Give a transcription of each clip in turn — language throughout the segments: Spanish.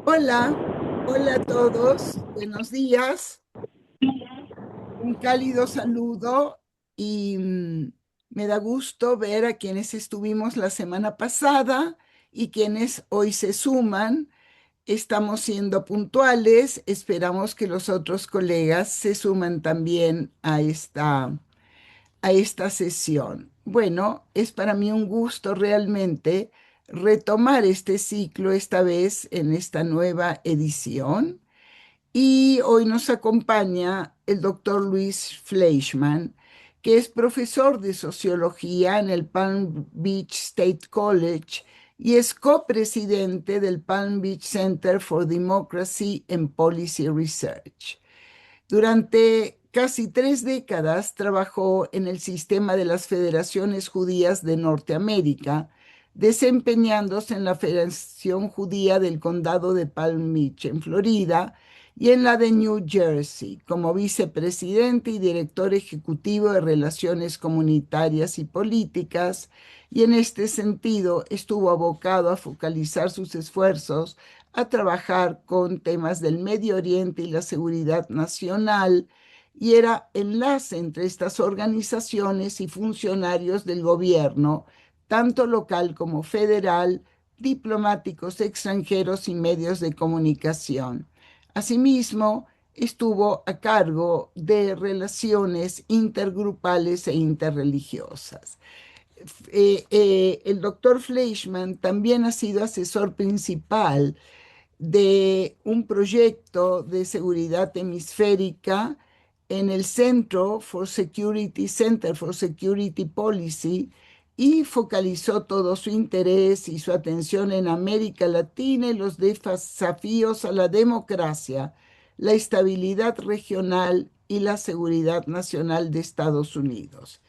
Hola, hola a todos, buenos días, un cálido saludo y me da gusto ver a quienes estuvimos la semana pasada y quienes hoy se suman. Estamos siendo puntuales, esperamos que los otros colegas se suman también a esta sesión. Bueno, es para mí un gusto realmente retomar este ciclo, esta vez en esta nueva edición. Y hoy nos acompaña el doctor Luis Fleischman, que es profesor de sociología en el Palm Beach State College y es copresidente del Palm Beach Center for Democracy and Policy Research. Durante casi 3 décadas trabajó en el sistema de las federaciones judías de Norteamérica, desempeñándose en la Federación Judía del Condado de Palm Beach, en Florida, y en la de New Jersey, como vicepresidente y director ejecutivo de Relaciones Comunitarias y Políticas, y en este sentido estuvo abocado a focalizar sus esfuerzos a trabajar con temas del Medio Oriente y la seguridad nacional, y era enlace entre estas organizaciones y funcionarios del gobierno, tanto local como federal, diplomáticos extranjeros y medios de comunicación. Asimismo, estuvo a cargo de relaciones intergrupales e interreligiosas. El doctor Fleischman también ha sido asesor principal de un proyecto de seguridad hemisférica en el Center for Security Policy, y focalizó todo su interés y su atención en América Latina y los desafíos a la democracia, la estabilidad regional y la seguridad nacional de Estados Unidos.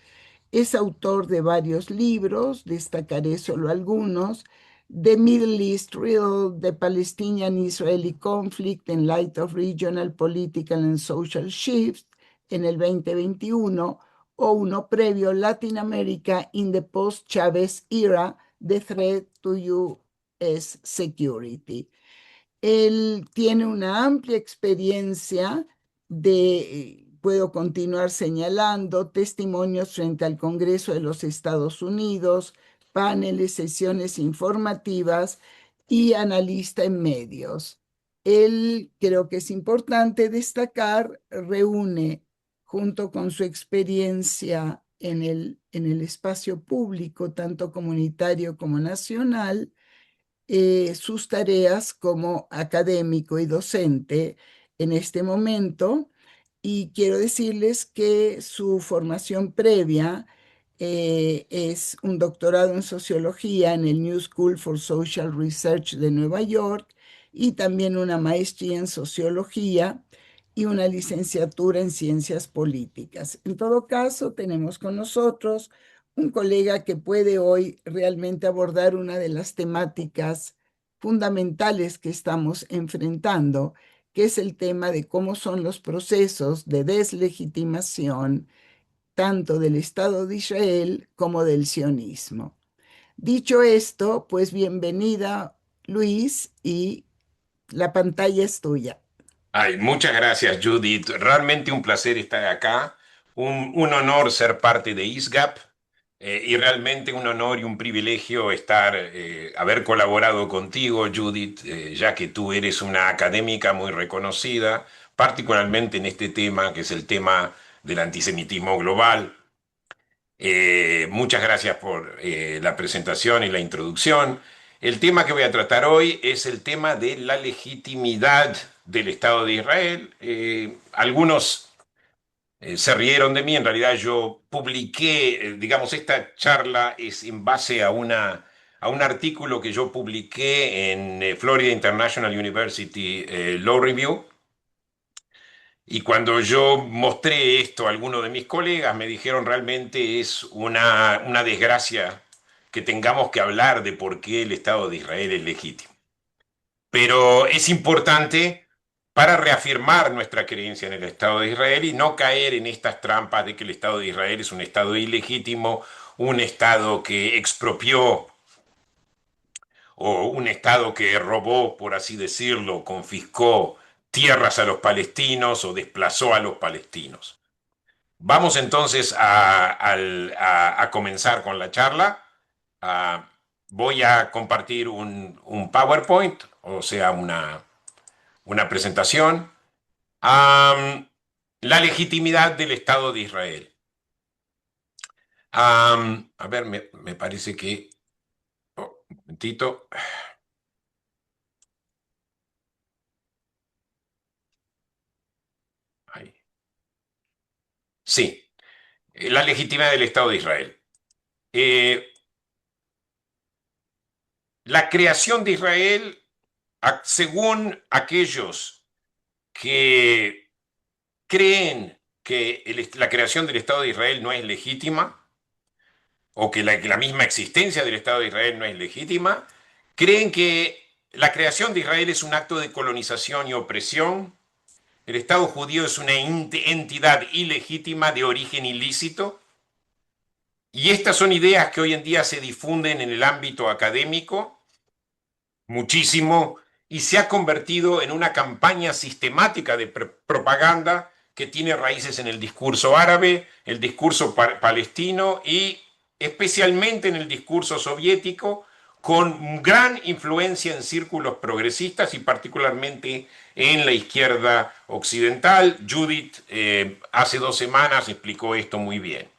Es autor de varios libros, destacaré solo algunos: The Middle East Riddle, The Palestinian-Israeli Conflict in Light of Regional Political and Social Shifts, en el 2021, o uno previo, Latin America in the Post-Chavez Era, The Threat to U.S. Security. Él tiene una amplia experiencia puedo continuar señalando, testimonios frente al Congreso de los Estados Unidos, paneles, sesiones informativas y analista en medios. Él, creo que es importante destacar, reúne, junto con su experiencia en el espacio público, tanto comunitario como nacional, sus tareas como académico y docente en este momento. Y quiero decirles que su formación previa es un doctorado en sociología en el New School for Social Research de Nueva York, y también una maestría en sociología y una licenciatura en ciencias políticas. En todo caso, tenemos con nosotros un colega que puede hoy realmente abordar una de las temáticas fundamentales que estamos enfrentando, que es el tema de cómo son los procesos de deslegitimación tanto del Estado de Israel como del sionismo. Dicho esto, pues bienvenida, Luis, y la pantalla es tuya. Ay, muchas gracias, Judith. Realmente un placer estar acá. Un honor ser parte de ISGAP, y realmente un honor y un privilegio haber colaborado contigo, Judith, ya que tú eres una académica muy reconocida, particularmente en este tema, que es el tema del antisemitismo global. Muchas gracias por la presentación y la introducción. El tema que voy a tratar hoy es el tema de la legitimidad del Estado de Israel. Algunos se rieron de mí, en realidad yo publiqué, digamos, esta charla es en base a un artículo que yo publiqué en Florida International University Law Review. Y cuando yo mostré esto a algunos de mis colegas, me dijeron realmente es una desgracia que tengamos que hablar de por qué el Estado de Israel es legítimo. Pero es importante para reafirmar nuestra creencia en el Estado de Israel y no caer en estas trampas de que el Estado de Israel es un Estado ilegítimo, un Estado que expropió o un Estado que robó, por así decirlo, confiscó tierras a los palestinos o desplazó a los palestinos. Vamos entonces a comenzar con la charla. Ah, voy a compartir un PowerPoint, o sea, una presentación. La legitimidad del Estado de Israel. A ver, me parece que... oh, un momentito. Ahí. Sí, la legitimidad del Estado de Israel. Eh, la creación de Israel, según aquellos que creen que la creación del Estado de Israel no es legítima, o que la misma existencia del Estado de Israel no es legítima, creen que la creación de Israel es un acto de colonización y opresión. El Estado judío es una entidad ilegítima de origen ilícito. Y estas son ideas que hoy en día se difunden en el ámbito académico muchísimo y se ha convertido en una campaña sistemática de propaganda que tiene raíces en el discurso árabe, el discurso palestino y especialmente en el discurso soviético, con gran influencia en círculos progresistas y particularmente en la izquierda occidental. Judith hace 2 semanas explicó esto muy bien.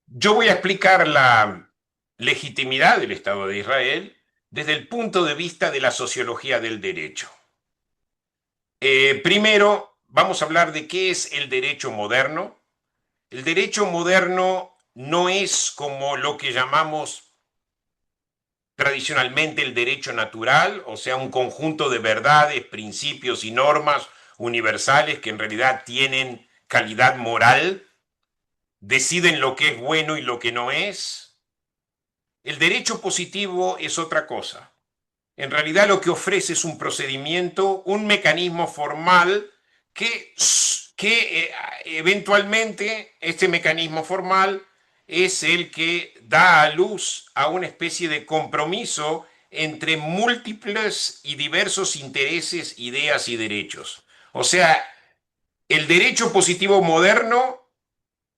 Yo voy a explicar la legitimidad del Estado de Israel desde el punto de vista de la sociología del derecho. Primero, vamos a hablar de qué es el derecho moderno. El derecho moderno no es como lo que llamamos tradicionalmente el derecho natural, o sea, un conjunto de verdades, principios y normas universales que en realidad tienen calidad moral, deciden lo que es bueno y lo que no es. El derecho positivo es otra cosa. En realidad lo que ofrece es un procedimiento, un mecanismo formal que eventualmente este mecanismo formal es el que da a luz a una especie de compromiso entre múltiples y diversos intereses, ideas y derechos. O sea, el derecho positivo moderno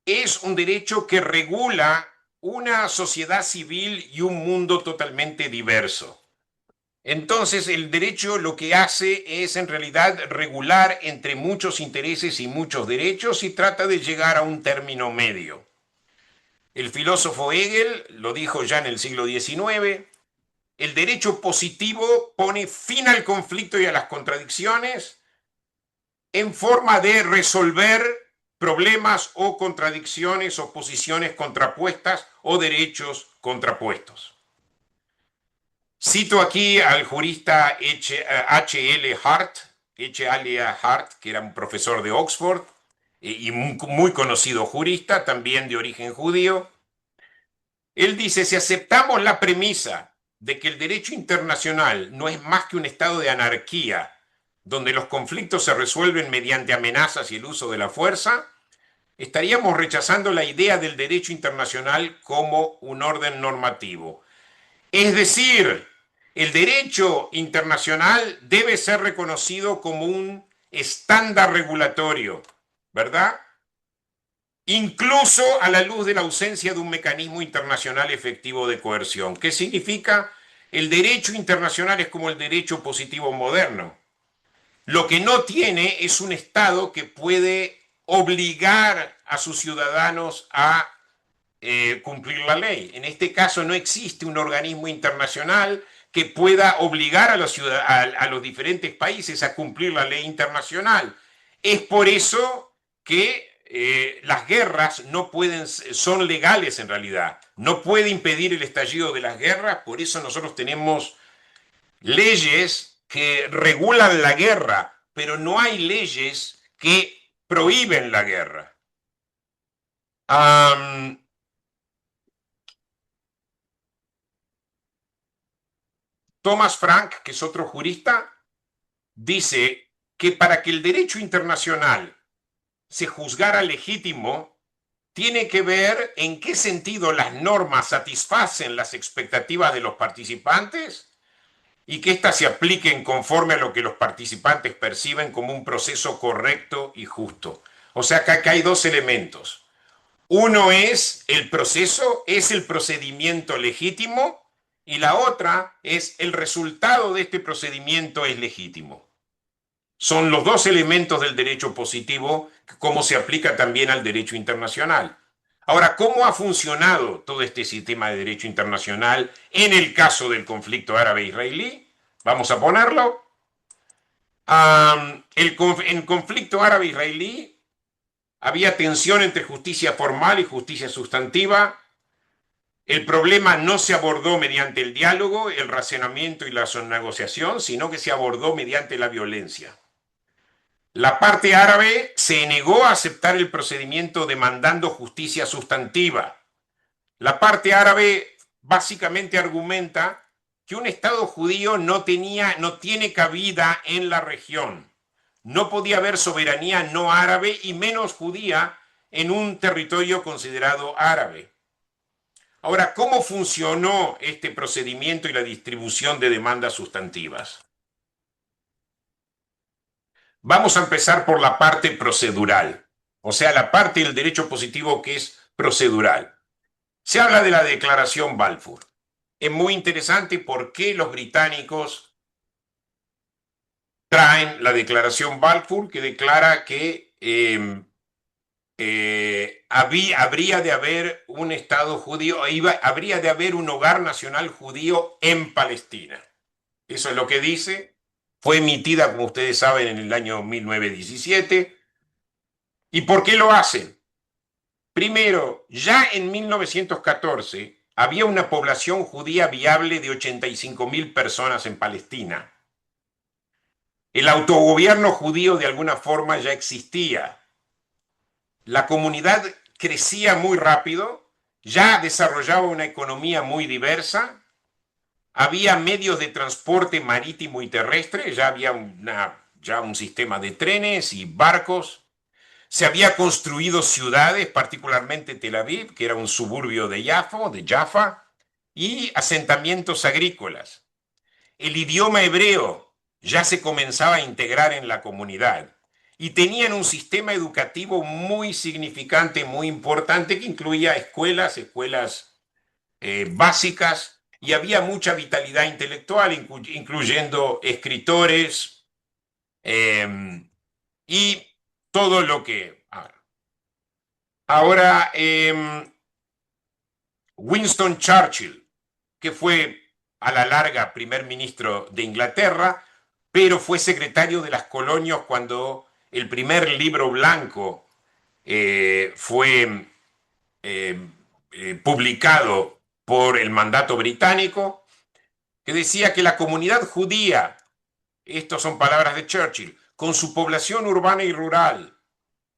es un derecho que regula una sociedad civil y un mundo totalmente diverso. Entonces, el derecho lo que hace es en realidad regular entre muchos intereses y muchos derechos y trata de llegar a un término medio. El filósofo Hegel lo dijo ya en el siglo XIX, el derecho positivo pone fin al conflicto y a las contradicciones en forma de resolver problemas o contradicciones o posiciones contrapuestas o derechos contrapuestos. Cito aquí al jurista H.L. Hart, Hart, que era un profesor de Oxford y muy conocido jurista, también de origen judío. Él dice, si aceptamos la premisa de que el derecho internacional no es más que un estado de anarquía, donde los conflictos se resuelven mediante amenazas y el uso de la fuerza, estaríamos rechazando la idea del derecho internacional como un orden normativo. Es decir, el derecho internacional debe ser reconocido como un estándar regulatorio, ¿verdad? Incluso a la luz de la ausencia de un mecanismo internacional efectivo de coerción. ¿Qué significa? El derecho internacional es como el derecho positivo moderno. Lo que no tiene es un Estado que puede obligar a sus ciudadanos a cumplir la ley. En este caso no existe un organismo internacional que pueda obligar a los diferentes países a cumplir la ley internacional. Es por eso que las guerras no pueden, son legales en realidad. No puede impedir el estallido de las guerras, por eso nosotros tenemos leyes que regulan la guerra, pero no hay leyes que prohíben la guerra. Thomas Frank, que es otro jurista, dice que para que el derecho internacional se juzgara legítimo, tiene que ver en qué sentido las normas satisfacen las expectativas de los participantes y que éstas se apliquen conforme a lo que los participantes perciben como un proceso correcto y justo. O sea, acá hay dos elementos. Uno es el proceso, es el procedimiento legítimo, y la otra es el resultado de este procedimiento es legítimo. Son los dos elementos del derecho positivo, como se aplica también al derecho internacional. Ahora, ¿cómo ha funcionado todo este sistema de derecho internacional en el caso del conflicto árabe-israelí? Vamos a ponerlo. En conflicto árabe-israelí había tensión entre justicia formal y justicia sustantiva. El problema no se abordó mediante el diálogo, el razonamiento y la negociación, sino que se abordó mediante la violencia. La parte árabe se negó a aceptar el procedimiento demandando justicia sustantiva. La parte árabe básicamente argumenta que un Estado judío no tiene cabida en la región. No podía haber soberanía no árabe y menos judía en un territorio considerado árabe. Ahora, ¿cómo funcionó este procedimiento y la distribución de demandas sustantivas? Vamos a empezar por la parte procedural, o sea, la parte del derecho positivo que es procedural. Se habla de la Declaración Balfour. Es muy interesante por qué los británicos traen la Declaración Balfour, que declara que habría de haber un Estado judío, habría de haber un hogar nacional judío en Palestina. Eso es lo que dice. Fue emitida, como ustedes saben, en el año 1917. ¿Y por qué lo hacen? Primero, ya en 1914 había una población judía viable de 85.000 personas en Palestina. El autogobierno judío de alguna forma ya existía. La comunidad crecía muy rápido, ya desarrollaba una economía muy diversa, había medios de transporte marítimo y terrestre, ya había ya un sistema de trenes y barcos. Se había construido ciudades, particularmente Tel Aviv, que era un suburbio de Jaffa, y asentamientos agrícolas. El idioma hebreo ya se comenzaba a integrar en la comunidad y tenían un sistema educativo muy significante, muy importante, que incluía escuelas básicas, y había mucha vitalidad intelectual, incluyendo escritores y todo lo que... Ahora, Winston Churchill, que fue a la larga primer ministro de Inglaterra, pero fue secretario de las colonias cuando el primer libro blanco fue publicado por el mandato británico, que decía que la comunidad judía, estas son palabras de Churchill, con su población urbana y rural,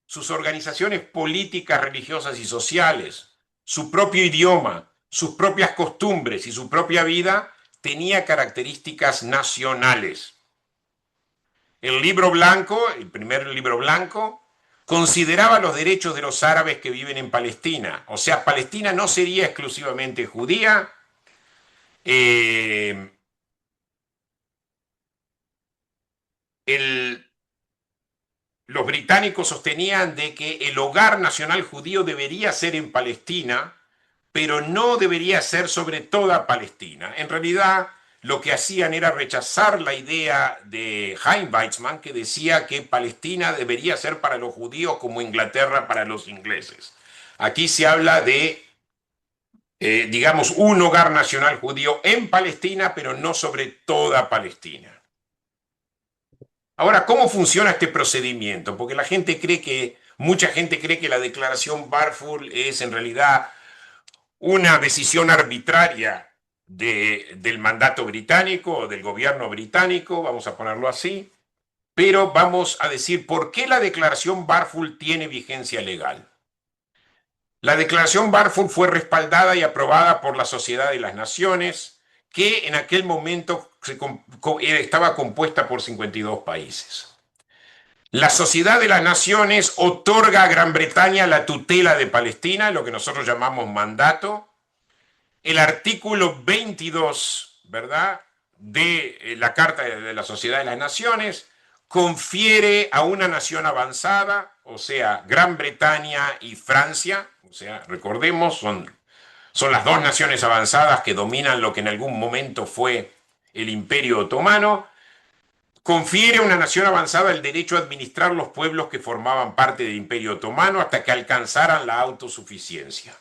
sus organizaciones políticas, religiosas y sociales, su propio idioma, sus propias costumbres y su propia vida, tenía características nacionales. El libro blanco, el primer libro blanco, consideraba los derechos de los árabes que viven en Palestina. O sea, Palestina no sería exclusivamente judía. Eh, el, los británicos sostenían de que el hogar nacional judío debería ser en Palestina, pero no debería ser sobre toda Palestina. En realidad, lo que hacían era rechazar la idea de Chaim Weizmann, que decía que Palestina debería ser para los judíos como Inglaterra para los ingleses. Aquí se habla de, digamos, un hogar nacional judío en Palestina, pero no sobre toda Palestina. Ahora, ¿cómo funciona este procedimiento? Porque mucha gente cree que la declaración Balfour es en realidad una decisión arbitraria del mandato británico o del gobierno británico, vamos a ponerlo así, pero vamos a decir por qué la declaración Balfour tiene vigencia legal. La declaración Balfour fue respaldada y aprobada por la Sociedad de las Naciones, que en aquel momento estaba compuesta por 52 países. La Sociedad de las Naciones otorga a Gran Bretaña la tutela de Palestina, lo que nosotros llamamos mandato. El artículo 22, ¿verdad?, de la Carta de la Sociedad de las Naciones confiere a una nación avanzada, o sea, Gran Bretaña y Francia, o sea, recordemos, son las dos naciones avanzadas que dominan lo que en algún momento fue el Imperio Otomano, confiere a una nación avanzada el derecho a administrar los pueblos que formaban parte del Imperio Otomano hasta que alcanzaran la autosuficiencia.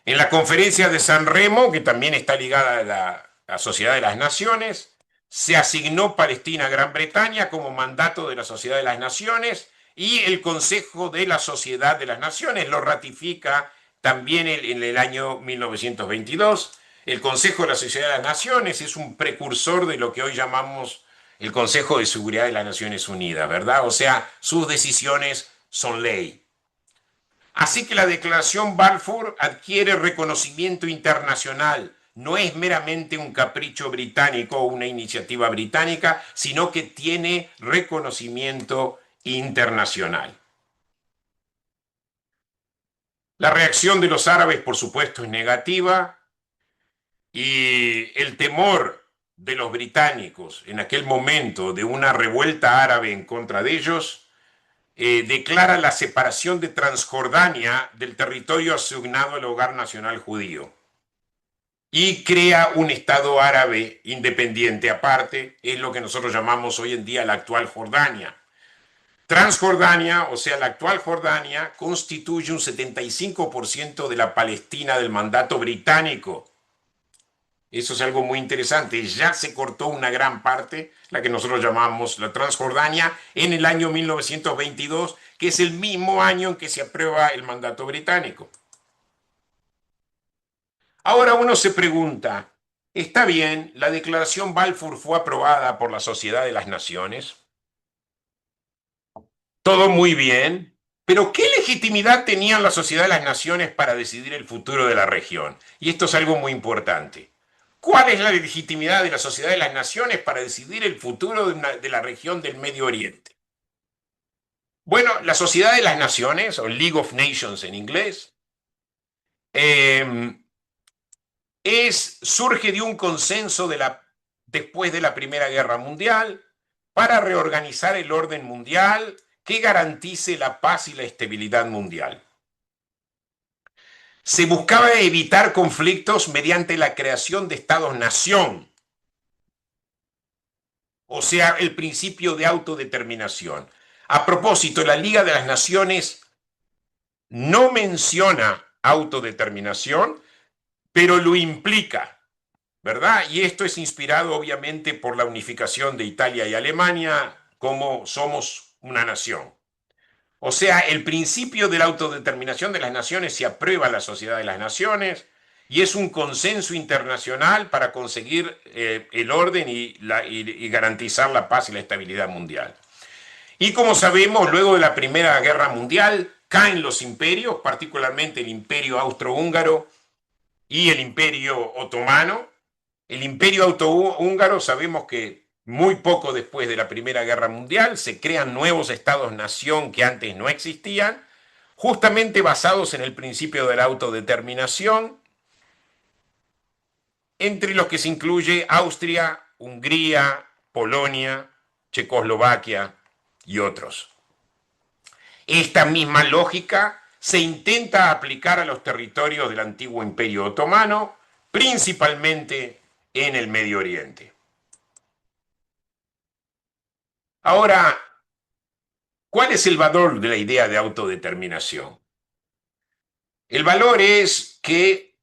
En la conferencia de San Remo, que también está ligada a la Sociedad de las Naciones, se asignó Palestina a Gran Bretaña como mandato de la Sociedad de las Naciones y el Consejo de la Sociedad de las Naciones lo ratifica también en el año 1922. El Consejo de la Sociedad de las Naciones es un precursor de lo que hoy llamamos el Consejo de Seguridad de las Naciones Unidas, ¿verdad? O sea, sus decisiones son ley. Así que la Declaración Balfour adquiere reconocimiento internacional. No es meramente un capricho británico o una iniciativa británica, sino que tiene reconocimiento internacional. La reacción de los árabes, por supuesto, es negativa y el temor de los británicos en aquel momento de una revuelta árabe en contra de ellos declara la separación de Transjordania del territorio asignado al hogar nacional judío y crea un Estado árabe independiente aparte, es lo que nosotros llamamos hoy en día la actual Jordania. Transjordania, o sea, la actual Jordania, constituye un 75% de la Palestina del mandato británico. Eso es algo muy interesante. Ya se cortó una gran parte, la que nosotros llamamos la Transjordania, en el año 1922, que es el mismo año en que se aprueba el mandato británico. Ahora uno se pregunta, ¿está bien? La Declaración Balfour fue aprobada por la Sociedad de las Naciones. Todo muy bien, pero ¿qué legitimidad tenían la Sociedad de las Naciones para decidir el futuro de la región? Y esto es algo muy importante. ¿Cuál es la legitimidad de la Sociedad de las Naciones para decidir el futuro de la región del Medio Oriente? Bueno, la Sociedad de las Naciones, o League of Nations en inglés, surge de un consenso después de la Primera Guerra Mundial para reorganizar el orden mundial que garantice la paz y la estabilidad mundial. Se buscaba evitar conflictos mediante la creación de estados-nación, o sea, el principio de autodeterminación. A propósito, la Liga de las Naciones no menciona autodeterminación, pero lo implica, ¿verdad? Y esto es inspirado obviamente por la unificación de Italia y Alemania como somos una nación. O sea, el principio de la autodeterminación de las naciones se aprueba en la Sociedad de las Naciones y es un consenso internacional para conseguir el orden y garantizar la paz y la estabilidad mundial. Y como sabemos, luego de la Primera Guerra Mundial caen los imperios, particularmente el Imperio Austrohúngaro y el Imperio Otomano. El Imperio Austrohúngaro sabemos que muy poco después de la Primera Guerra Mundial se crean nuevos estados-nación que antes no existían, justamente basados en el principio de la autodeterminación, entre los que se incluye Austria, Hungría, Polonia, Checoslovaquia y otros. Esta misma lógica se intenta aplicar a los territorios del antiguo Imperio Otomano, principalmente en el Medio Oriente. Ahora, ¿cuál es el valor de la idea de autodeterminación? El valor es que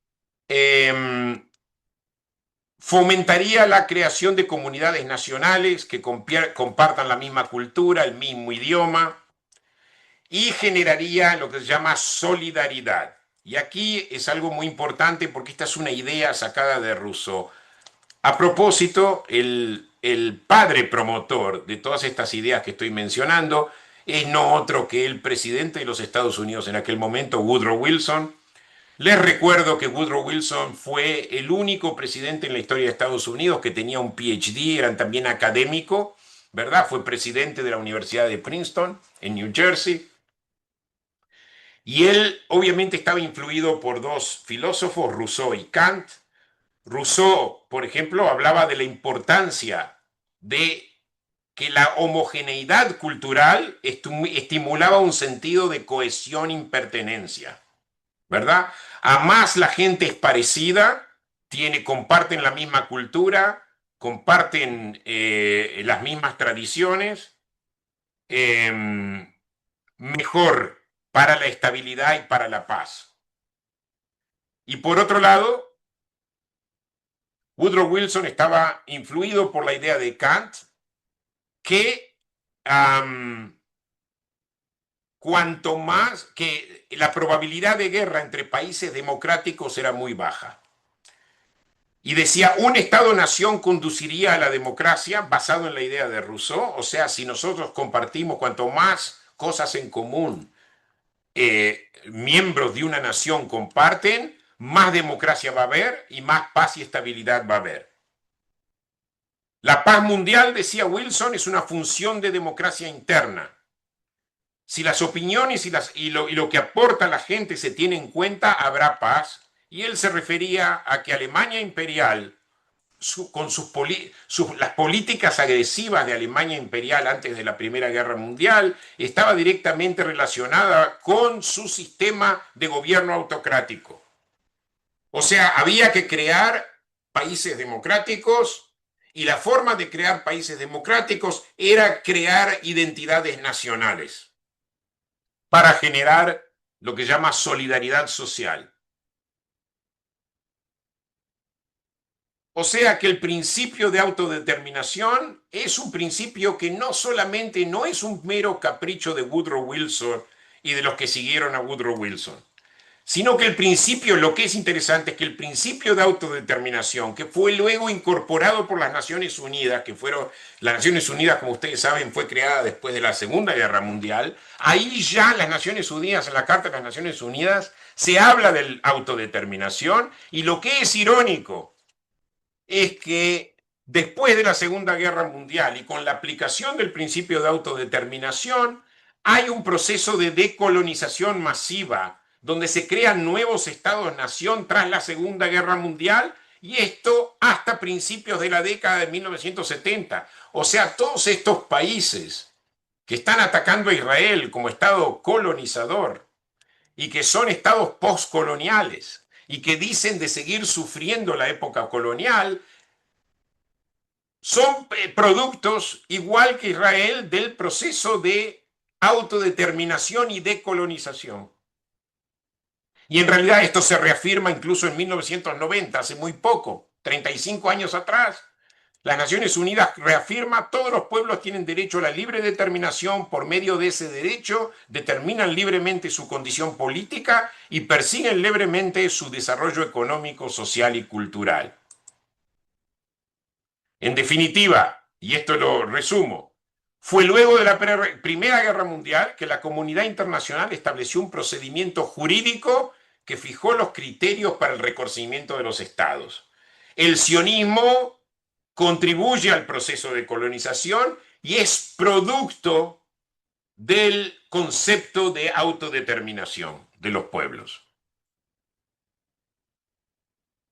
fomentaría la creación de comunidades nacionales que compartan la misma cultura, el mismo idioma, y generaría lo que se llama solidaridad. Y aquí es algo muy importante porque esta es una idea sacada de Rousseau. A propósito, el padre promotor de todas estas ideas que estoy mencionando es no otro que el presidente de los Estados Unidos en aquel momento, Woodrow Wilson. Les recuerdo que Woodrow Wilson fue el único presidente en la historia de Estados Unidos que tenía un PhD, era también académico, ¿verdad? Fue presidente de la Universidad de Princeton, en New Jersey. Y él obviamente estaba influido por dos filósofos, Rousseau y Kant. Rousseau, por ejemplo, hablaba de la importancia de que la homogeneidad cultural estimulaba un sentido de cohesión y pertenencia, ¿verdad? A más la gente es parecida, comparten la misma cultura, comparten las mismas tradiciones, eh, mejor para la estabilidad y para la paz. Y por otro lado, Woodrow Wilson estaba influido por la idea de Kant que cuanto más que la probabilidad de guerra entre países democráticos era muy baja. Y decía, un Estado-nación conduciría a la democracia basado en la idea de Rousseau, o sea, si nosotros compartimos cuanto más cosas en común miembros de una nación comparten, más democracia va a haber y más paz y estabilidad va a haber. La paz mundial, decía Wilson, es una función de democracia interna. Si las opiniones y lo que aporta la gente se tiene en cuenta, habrá paz. Y él se refería a que Alemania imperial, con las políticas agresivas de Alemania imperial antes de la Primera Guerra Mundial, estaba directamente relacionada con su sistema de gobierno autocrático. O sea, había que crear países democráticos y la forma de crear países democráticos era crear identidades nacionales para generar lo que llama solidaridad social. O sea que el principio de autodeterminación es un principio que no solamente no es un mero capricho de Woodrow Wilson y de los que siguieron a Woodrow Wilson, sino que el principio, lo que es interesante es que el principio de autodeterminación, que fue luego incorporado por las Naciones Unidas, las Naciones Unidas, como ustedes saben, fue creada después de la Segunda Guerra Mundial, ahí ya las Naciones Unidas, en la Carta de las Naciones Unidas, se habla de autodeterminación, y lo que es irónico es que después de la Segunda Guerra Mundial y con la aplicación del principio de autodeterminación, hay un proceso de decolonización masiva donde se crean nuevos estados-nación tras la Segunda Guerra Mundial y esto hasta principios de la década de 1970. O sea, todos estos países que están atacando a Israel como estado colonizador y que son estados postcoloniales y que dicen de seguir sufriendo la época colonial, son productos, igual que Israel, del proceso de autodeterminación y decolonización. Y en realidad esto se reafirma incluso en 1990, hace muy poco, 35 años atrás. Las Naciones Unidas reafirma todos los pueblos tienen derecho a la libre determinación, por medio de ese derecho determinan libremente su condición política y persiguen libremente su desarrollo económico, social y cultural. En definitiva, y esto lo resumo, fue luego de la Primera Guerra Mundial que la comunidad internacional estableció un procedimiento jurídico que fijó los criterios para el reconocimiento de los estados. El sionismo contribuye al proceso de colonización y es producto del concepto de autodeterminación de los pueblos.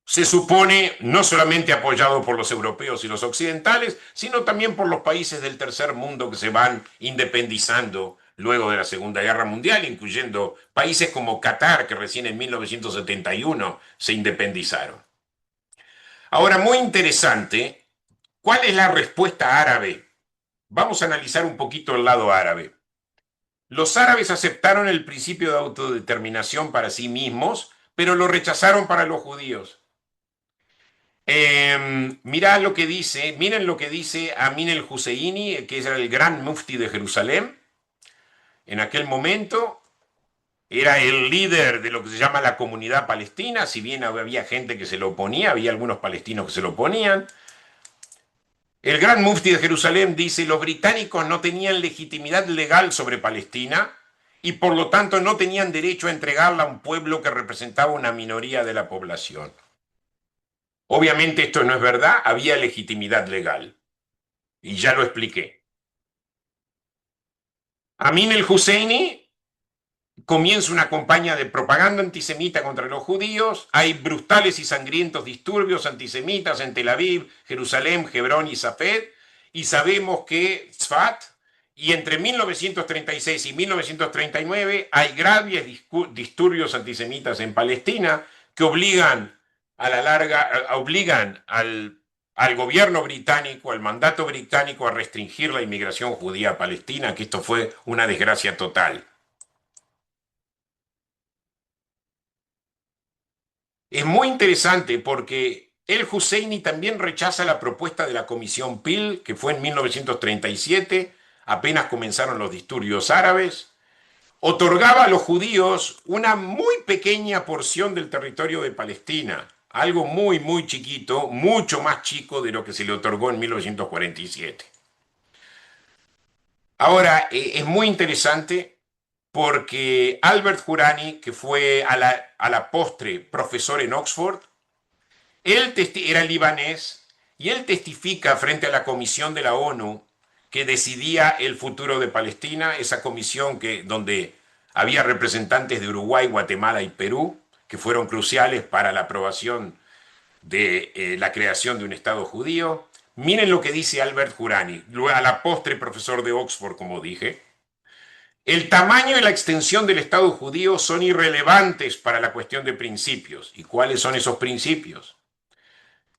Se supone no solamente apoyado por los europeos y los occidentales, sino también por los países del tercer mundo que se van independizando luego de la Segunda Guerra Mundial, incluyendo países como Qatar, que recién en 1971 se independizaron. Ahora, muy interesante, ¿cuál es la respuesta árabe? Vamos a analizar un poquito el lado árabe. Los árabes aceptaron el principio de autodeterminación para sí mismos, pero lo rechazaron para los judíos. Miren lo que dice Amin el-Husseini, que era el gran mufti de Jerusalén. En aquel momento era el líder de lo que se llama la comunidad palestina, si bien había gente que se lo oponía, había algunos palestinos que se lo oponían. El gran mufti de Jerusalén dice, los británicos no tenían legitimidad legal sobre Palestina y por lo tanto no tenían derecho a entregarla a un pueblo que representaba una minoría de la población. Obviamente esto no es verdad, había legitimidad legal. Y ya lo expliqué. Amin el-Husseini comienza una campaña de propaganda antisemita contra los judíos. Hay brutales y sangrientos disturbios antisemitas en Tel Aviv, Jerusalén, Hebrón y Safed. Y sabemos que Tzfat, y entre 1936 y 1939 hay graves disturbios antisemitas en Palestina que obligan a la larga, obligan al gobierno británico, al mandato británico a restringir la inmigración judía a Palestina, que esto fue una desgracia total. Es muy interesante porque el Husseini también rechaza la propuesta de la Comisión Peel, que fue en 1937, apenas comenzaron los disturbios árabes. Otorgaba a los judíos una muy pequeña porción del territorio de Palestina, algo muy, muy chiquito, mucho más chico de lo que se le otorgó en 1947. Ahora, es muy interesante porque Albert Hourani, que fue a la postre profesor en Oxford, él era libanés y él testifica frente a la comisión de la ONU que decidía el futuro de Palestina, esa comisión donde había representantes de Uruguay, Guatemala y Perú, que fueron cruciales para la aprobación de la creación de un Estado judío. Miren lo que dice Albert Hourani, a la postre profesor de Oxford, como dije. El tamaño y la extensión del Estado judío son irrelevantes para la cuestión de principios. ¿Y cuáles son esos principios?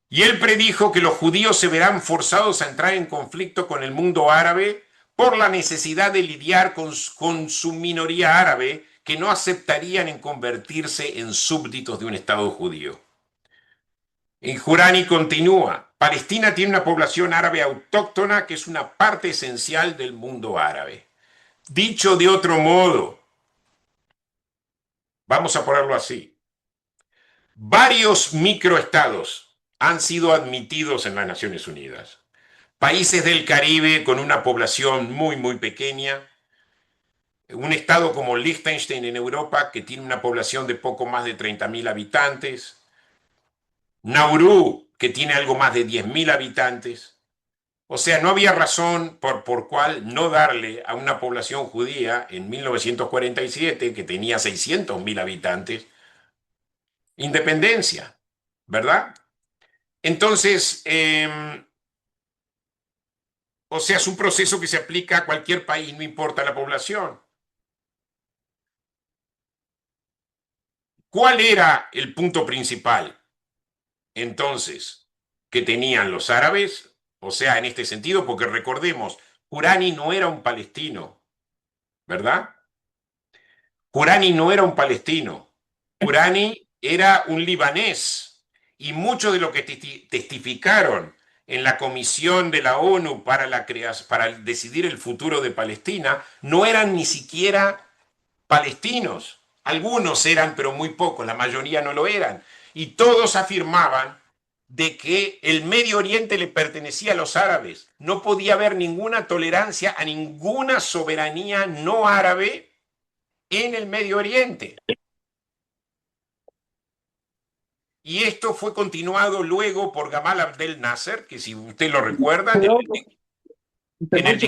Y él predijo que los judíos se verán forzados a entrar en conflicto con el mundo árabe por la necesidad de lidiar con su minoría árabe que no aceptarían en convertirse en súbditos de un Estado judío. En Jurani continúa, Palestina tiene una población árabe autóctona que es una parte esencial del mundo árabe. Dicho de otro modo, vamos a ponerlo así, varios microestados han sido admitidos en las Naciones Unidas. Países del Caribe con una población muy, muy pequeña. Un estado como Liechtenstein en Europa, que tiene una población de poco más de 30.000 habitantes. Nauru, que tiene algo más de 10.000 habitantes. O sea, no había razón por cual no darle a una población judía en 1947, que tenía 600.000 habitantes, independencia, ¿verdad? Entonces, o sea, es un proceso que se aplica a cualquier país, no importa la población. ¿Cuál era el punto principal entonces que tenían los árabes? O sea, en este sentido, porque recordemos, Jurani no era un palestino, ¿verdad? Jurani no era un palestino. Jurani era un libanés. Y mucho de lo que testificaron en la comisión de la ONU para decidir el futuro de Palestina no eran ni siquiera palestinos. Algunos eran, pero muy pocos, la mayoría no lo eran. Y todos afirmaban de que el Medio Oriente le pertenecía a los árabes. No podía haber ninguna tolerancia a ninguna soberanía no árabe en el Medio Oriente. Y esto fue continuado luego por Gamal Abdel Nasser, que si usted lo recuerda, en el...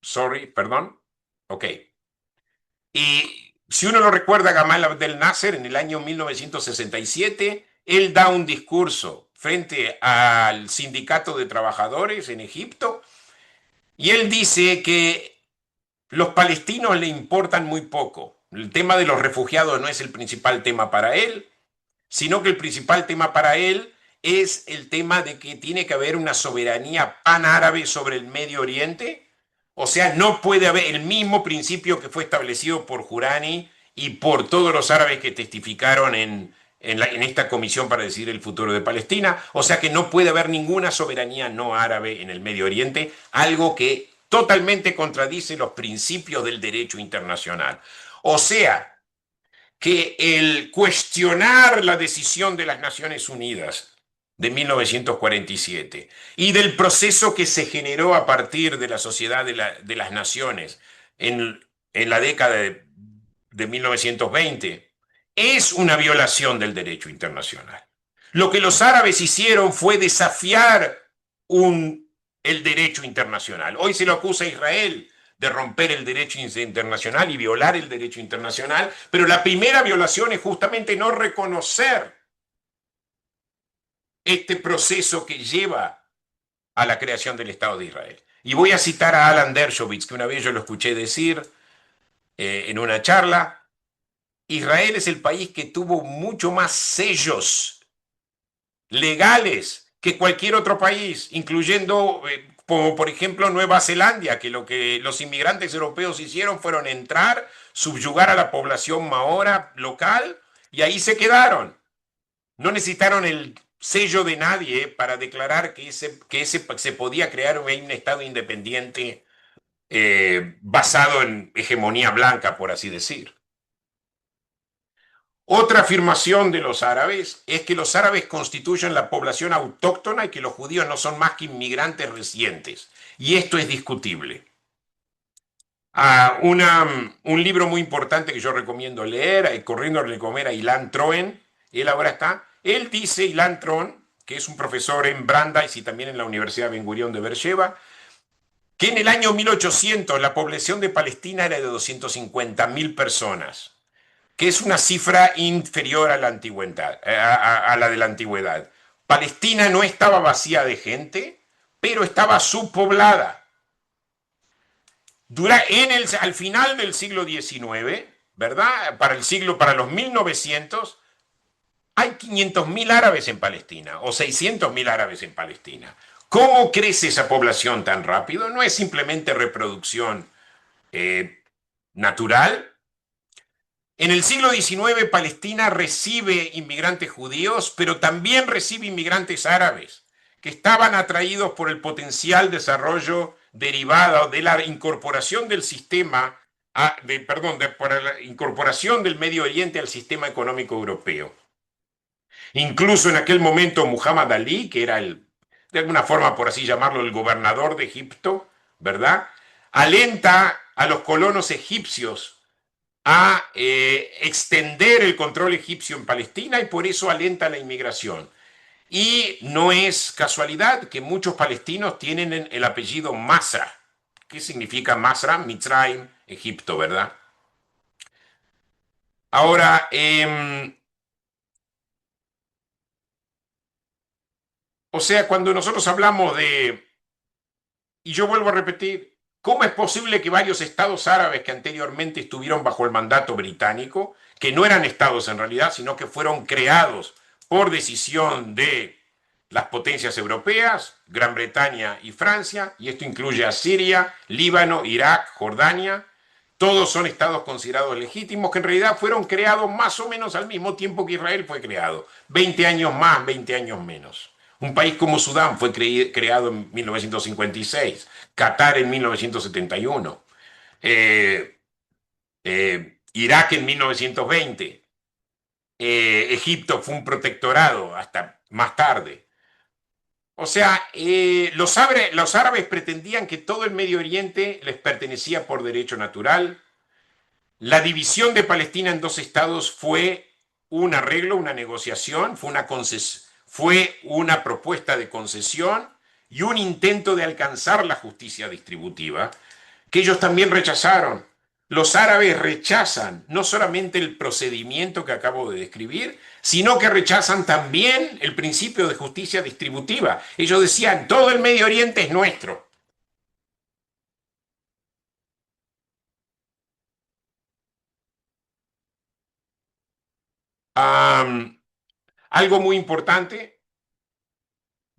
Sorry, perdón. Ok. Y si uno lo recuerda, Gamal Abdel Nasser, en el año 1967, él da un discurso frente al sindicato de trabajadores en Egipto y él dice que los palestinos le importan muy poco. El tema de los refugiados no es el principal tema para él, sino que el principal tema para él es el tema de que tiene que haber una soberanía panárabe sobre el Medio Oriente. O sea, no puede haber el mismo principio que fue establecido por Jurani y por todos los árabes que testificaron en esta comisión para decidir el futuro de Palestina. O sea que no puede haber ninguna soberanía no árabe en el Medio Oriente, algo que totalmente contradice los principios del derecho internacional. O sea, que el cuestionar la decisión de las Naciones Unidas de 1947 y del proceso que se generó a partir de la Sociedad de las Naciones en la década de 1920 es una violación del derecho internacional. Lo que los árabes hicieron fue desafiar el derecho internacional. Hoy se lo acusa a Israel de romper el derecho internacional y violar el derecho internacional, pero la primera violación es justamente no reconocer este proceso que lleva a la creación del Estado de Israel. Y voy a citar a Alan Dershowitz, que una vez yo lo escuché decir en una charla: Israel es el país que tuvo mucho más sellos legales que cualquier otro país, incluyendo, como por ejemplo Nueva Zelanda, que lo que los inmigrantes europeos hicieron fueron entrar, subyugar a la población maora local y ahí se quedaron. No necesitaron el sello de nadie para declarar que se podía crear un Estado independiente basado en hegemonía blanca, por así decir. Otra afirmación de los árabes es que los árabes constituyen la población autóctona y que los judíos no son más que inmigrantes recientes. Y esto es discutible. Un libro muy importante que yo recomiendo leer, Corriendo de comer, a Ilan Troen, él ahora está, él dice, Ilan Troen, que es un profesor en Brandeis y también en la Universidad Ben Gurión de Beersheba, que en el año 1800 la población de Palestina era de 250.000 personas, que es una cifra inferior a la antigüedad, a la de la antigüedad. Palestina no estaba vacía de gente, pero estaba subpoblada. Al final del siglo XIX, ¿verdad? Para los 1900, hay 500.000 árabes en Palestina o 600.000 árabes en Palestina. ¿Cómo crece esa población tan rápido? No es simplemente reproducción natural. En el siglo XIX, Palestina recibe inmigrantes judíos, pero también recibe inmigrantes árabes, que estaban atraídos por el potencial desarrollo derivado de la incorporación del sistema, por la incorporación del Medio Oriente al sistema económico europeo. Incluso en aquel momento Muhammad Ali, que era de alguna forma, por así llamarlo, el gobernador de Egipto, ¿verdad? Alenta a los colonos egipcios a extender el control egipcio en Palestina y por eso alenta la inmigración. Y no es casualidad que muchos palestinos tienen el apellido Masra. ¿Qué significa Masra? Mitzrayim, Egipto, ¿verdad? Ahora, o sea, cuando nosotros hablamos y yo vuelvo a repetir, ¿cómo es posible que varios estados árabes que anteriormente estuvieron bajo el mandato británico, que no eran estados en realidad, sino que fueron creados por decisión de las potencias europeas, Gran Bretaña y Francia, y esto incluye a Siria, Líbano, Irak, Jordania, todos son estados considerados legítimos, que en realidad fueron creados más o menos al mismo tiempo que Israel fue creado, 20 años más, 20 años menos? Un país como Sudán fue creado en 1956, Qatar en 1971, Irak en 1920, Egipto fue un protectorado hasta más tarde. O sea, los árabes pretendían que todo el Medio Oriente les pertenecía por derecho natural. La división de Palestina en dos estados fue un arreglo, una negociación, fue una propuesta de concesión y un intento de alcanzar la justicia distributiva, que ellos también rechazaron. Los árabes rechazan no solamente el procedimiento que acabo de describir, sino que rechazan también el principio de justicia distributiva. Ellos decían, todo el Medio Oriente es nuestro. Um, Algo muy importante,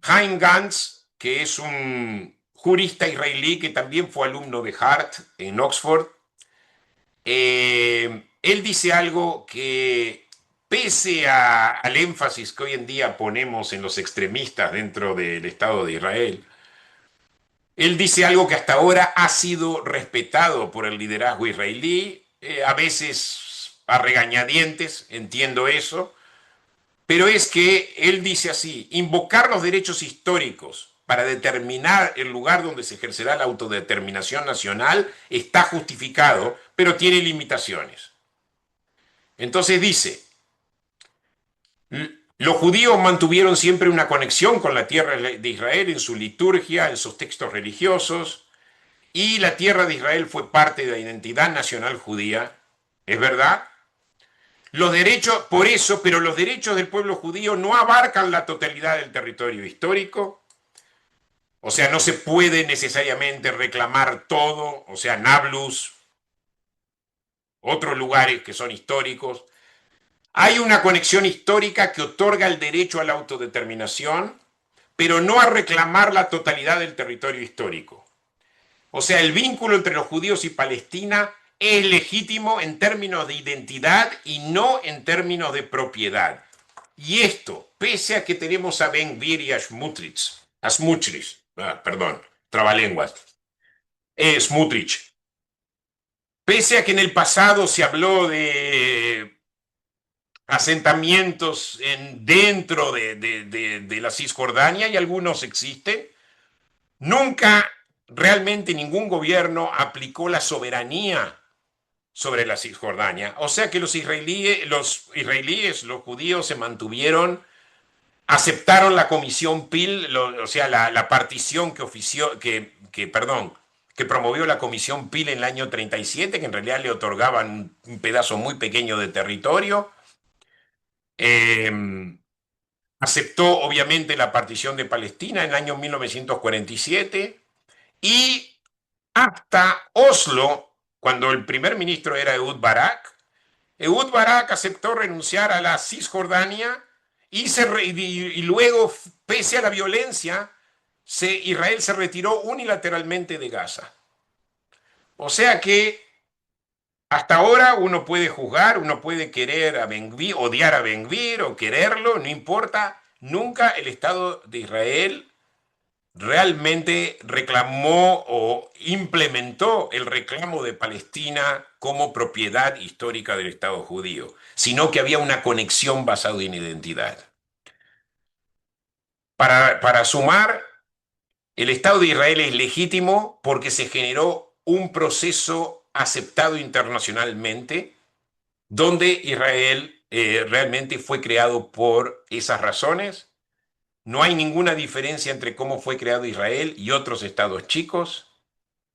Chaim Gantz, que es un jurista israelí que también fue alumno de Hart en Oxford, él dice algo que, pese al énfasis que hoy en día ponemos en los extremistas dentro del Estado de Israel, él dice algo que hasta ahora ha sido respetado por el liderazgo israelí, a veces a regañadientes, entiendo eso, pero es que él dice así: invocar los derechos históricos para determinar el lugar donde se ejercerá la autodeterminación nacional está justificado, pero tiene limitaciones. Entonces dice, Los judíos mantuvieron siempre una conexión con la tierra de Israel en su liturgia, en sus textos religiosos, y la tierra de Israel fue parte de la identidad nacional judía, ¿es verdad? Los derechos, por eso, pero los derechos del pueblo judío no abarcan la totalidad del territorio histórico, o sea, no se puede necesariamente reclamar todo, o sea, Nablus, otros lugares que son históricos. Hay una conexión histórica que otorga el derecho a la autodeterminación, pero no a reclamar la totalidad del territorio histórico. O sea, el vínculo entre los judíos y Palestina es legítimo en términos de identidad y no en términos de propiedad. Y esto, pese a que tenemos a Ben Gvir y a Smutrich, perdón, trabalenguas, Smutrich, pese a que en el pasado se habló de asentamientos dentro de la Cisjordania y algunos existen, nunca realmente ningún gobierno aplicó la soberanía sobre la Cisjordania. O sea que los judíos se mantuvieron, aceptaron la comisión PIL, o sea, la partición que promovió la comisión PIL en el año 37, que en realidad le otorgaban un pedazo muy pequeño de territorio. Eh, Aceptó obviamente la partición de Palestina en el año 1947 y hasta Oslo, cuando el primer ministro era Ehud Barak aceptó renunciar a la Cisjordania y luego, pese a la violencia, Israel se retiró unilateralmente de Gaza. O sea que hasta ahora uno puede juzgar, uno puede querer a Ben-Gvir, odiar a Ben-Gvir o quererlo, no importa. Nunca el Estado de Israel realmente reclamó o implementó el reclamo de Palestina como propiedad histórica del Estado judío, sino que había una conexión basada en identidad. Para sumar, el Estado de Israel es legítimo porque se generó un proceso aceptado internacionalmente donde Israel realmente fue creado por esas razones. No hay ninguna diferencia entre cómo fue creado Israel y otros estados chicos.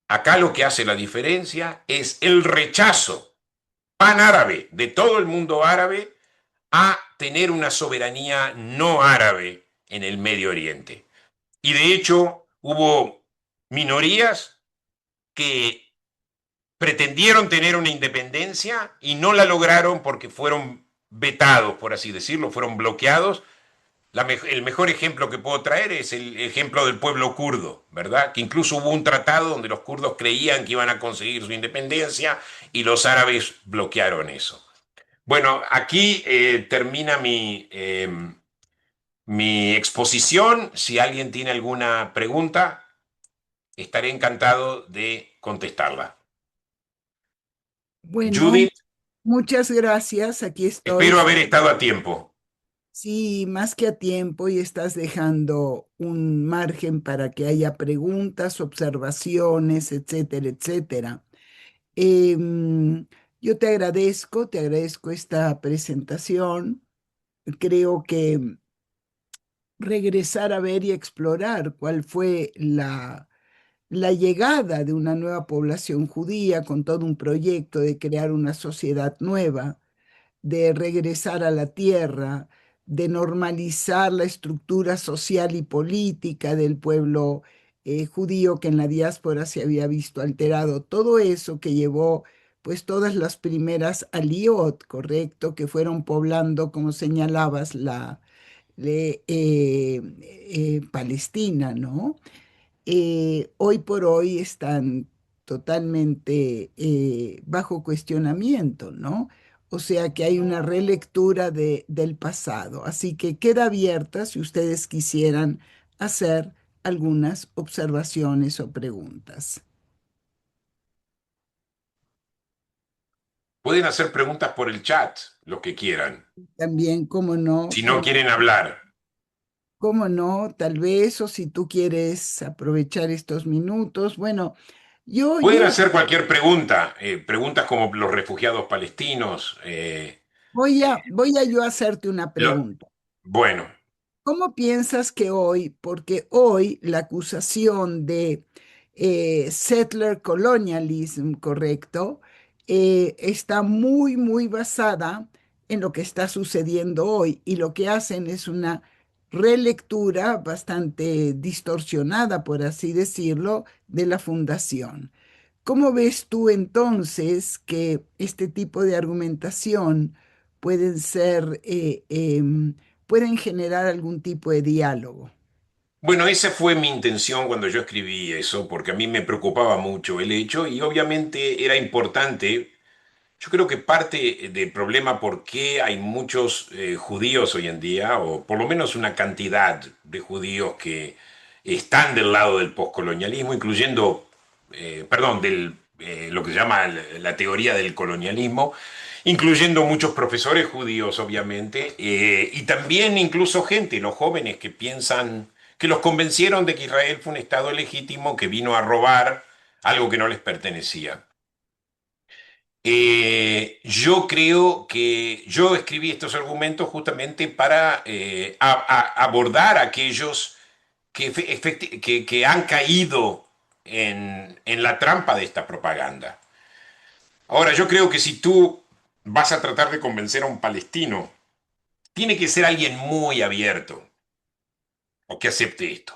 Acá lo que hace la diferencia es el rechazo panárabe de todo el mundo árabe a tener una soberanía no árabe en el Medio Oriente. Y de hecho hubo minorías que pretendieron tener una independencia y no la lograron porque fueron vetados, por así decirlo, fueron bloqueados. El mejor ejemplo que puedo traer es el ejemplo del pueblo kurdo, ¿verdad? Que incluso hubo un tratado donde los kurdos creían que iban a conseguir su independencia y los árabes bloquearon eso. Bueno, aquí termina mi exposición. Si alguien tiene alguna pregunta, estaré encantado de contestarla. Bueno, Judith, muchas gracias. Aquí estoy. espero haber estado a tiempo. Sí, más que a tiempo y estás dejando un margen para que haya preguntas, observaciones, etcétera, etcétera. Em, yo te agradezco esta presentación. Creo que regresar a ver y explorar cuál fue la llegada de una nueva población judía con todo un proyecto de crear una sociedad nueva, de regresar a la tierra, de normalizar la estructura social y política del pueblo judío que en la diáspora se había visto alterado. Todo eso que llevó pues todas las primeras aliot, correcto, que fueron poblando, como señalabas, Palestina, ¿no? Hoy por hoy están totalmente bajo cuestionamiento, ¿no? O sea que hay una relectura del pasado. Así que queda abierta si ustedes quisieran hacer algunas observaciones o preguntas. Pueden hacer preguntas por el chat, lo que quieran, También, si no quieren hablar. cómo no, tal vez, o si tú quieres aprovechar estos minutos. Bueno, Pueden yo hacer cualquier pregunta, preguntas como los refugiados palestinos. voy a yo hacerte una Lo- pregunta. Bueno, ¿Cómo piensas que hoy, porque hoy la acusación de settler colonialism, correcto, está muy, muy basada en lo que está sucediendo hoy y lo que hacen es una relectura bastante distorsionada, por así decirlo, de la fundación? ¿Cómo ves tú entonces que este tipo de argumentación pueden ser, pueden generar algún tipo de diálogo? bueno, esa fue mi intención cuando yo escribí eso, porque a mí me preocupaba mucho el hecho y obviamente era importante. Yo creo que parte del problema por qué hay muchos judíos hoy en día, o por lo menos una cantidad de judíos que están del lado del poscolonialismo, incluyendo, perdón, lo que se llama la teoría del colonialismo, incluyendo muchos profesores judíos, obviamente, y también incluso gente, los jóvenes que piensan, que los convencieron de que Israel fue un Estado legítimo que vino a robar algo que no les pertenecía. Yo creo que yo escribí estos argumentos justamente para abordar a aquellos que han caído en la trampa de esta propaganda. Ahora, yo creo que si tú vas a tratar de convencer a un palestino, tiene que ser alguien muy abierto o que acepte esto.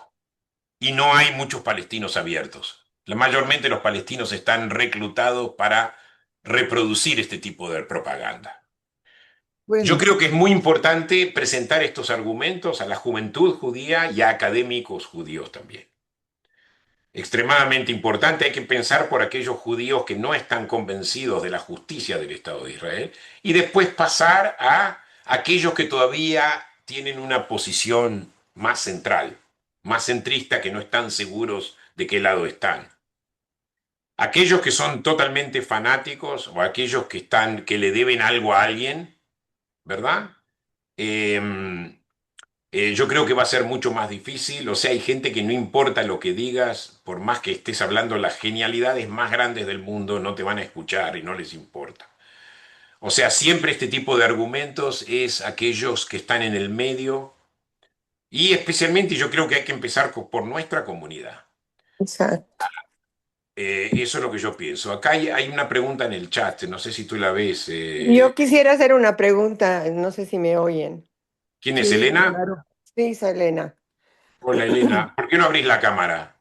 Y no hay muchos palestinos abiertos. Mayormente los palestinos están reclutados para reproducir este tipo de propaganda. Yo Bueno, creo que es muy importante presentar estos argumentos a la juventud judía y a académicos judíos también. Extremadamente importante, hay que pensar por aquellos judíos que no están convencidos de la justicia del Estado de Israel y después pasar a aquellos que todavía tienen una posición más central, más centrista, que no están seguros de qué lado están. Aquellos que son totalmente fanáticos o aquellos que están que le deben algo a alguien, ¿verdad? Eh, yo creo que va a ser mucho más difícil. O sea, hay gente que no importa lo que digas, por más que estés hablando las genialidades más grandes del mundo, no te van a escuchar y no les importa. O sea, siempre este tipo de argumentos es aquellos que están en el medio y especialmente yo creo que hay que empezar por nuestra comunidad. Exacto. Eso es lo que yo pienso. Acá hay una pregunta en el chat, no sé si tú la ves. Yo quisiera hacer una pregunta, no sé si me oyen. ¿Quién es sí, Elena? claro. Sí, Selena. Hola Elena, ¿por qué no abrís la cámara?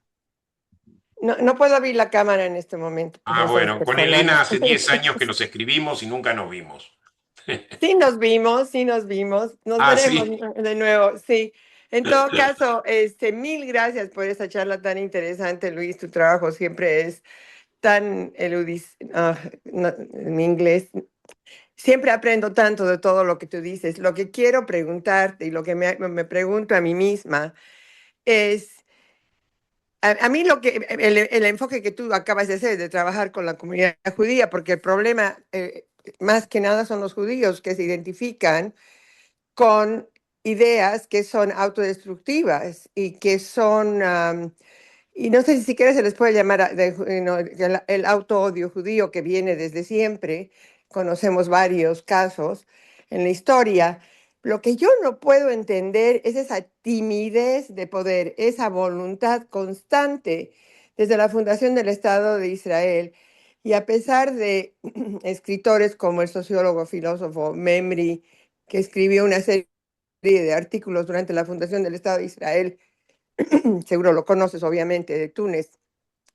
No, no puedo abrir la cámara en este momento por Ah, razones bueno, con Elena personales. hace 10 años que nos escribimos y nunca nos vimos. Sí nos vimos, nos Ah, veremos sí. de nuevo, sí. En todo caso, mil gracias por esa charla tan interesante, Luis. Tu trabajo siempre es tan mi inglés. Siempre aprendo tanto de todo lo que tú dices. Lo que quiero preguntarte y lo que me pregunto a mí misma es, a mí el enfoque que tú acabas de hacer, de trabajar con la comunidad judía, porque el problema más que nada son los judíos que se identifican con ideas que son autodestructivas y que son, y no sé si siquiera se les puede llamar el auto-odio judío que viene desde siempre. Conocemos varios casos en la historia. Lo que yo no puedo entender es esa timidez de poder, esa voluntad constante desde la fundación del Estado de Israel. Y a pesar de escritores como el sociólogo, filósofo Memri, que escribió una serie de artículos durante la fundación del Estado de Israel, seguro lo conoces obviamente, de Túnez,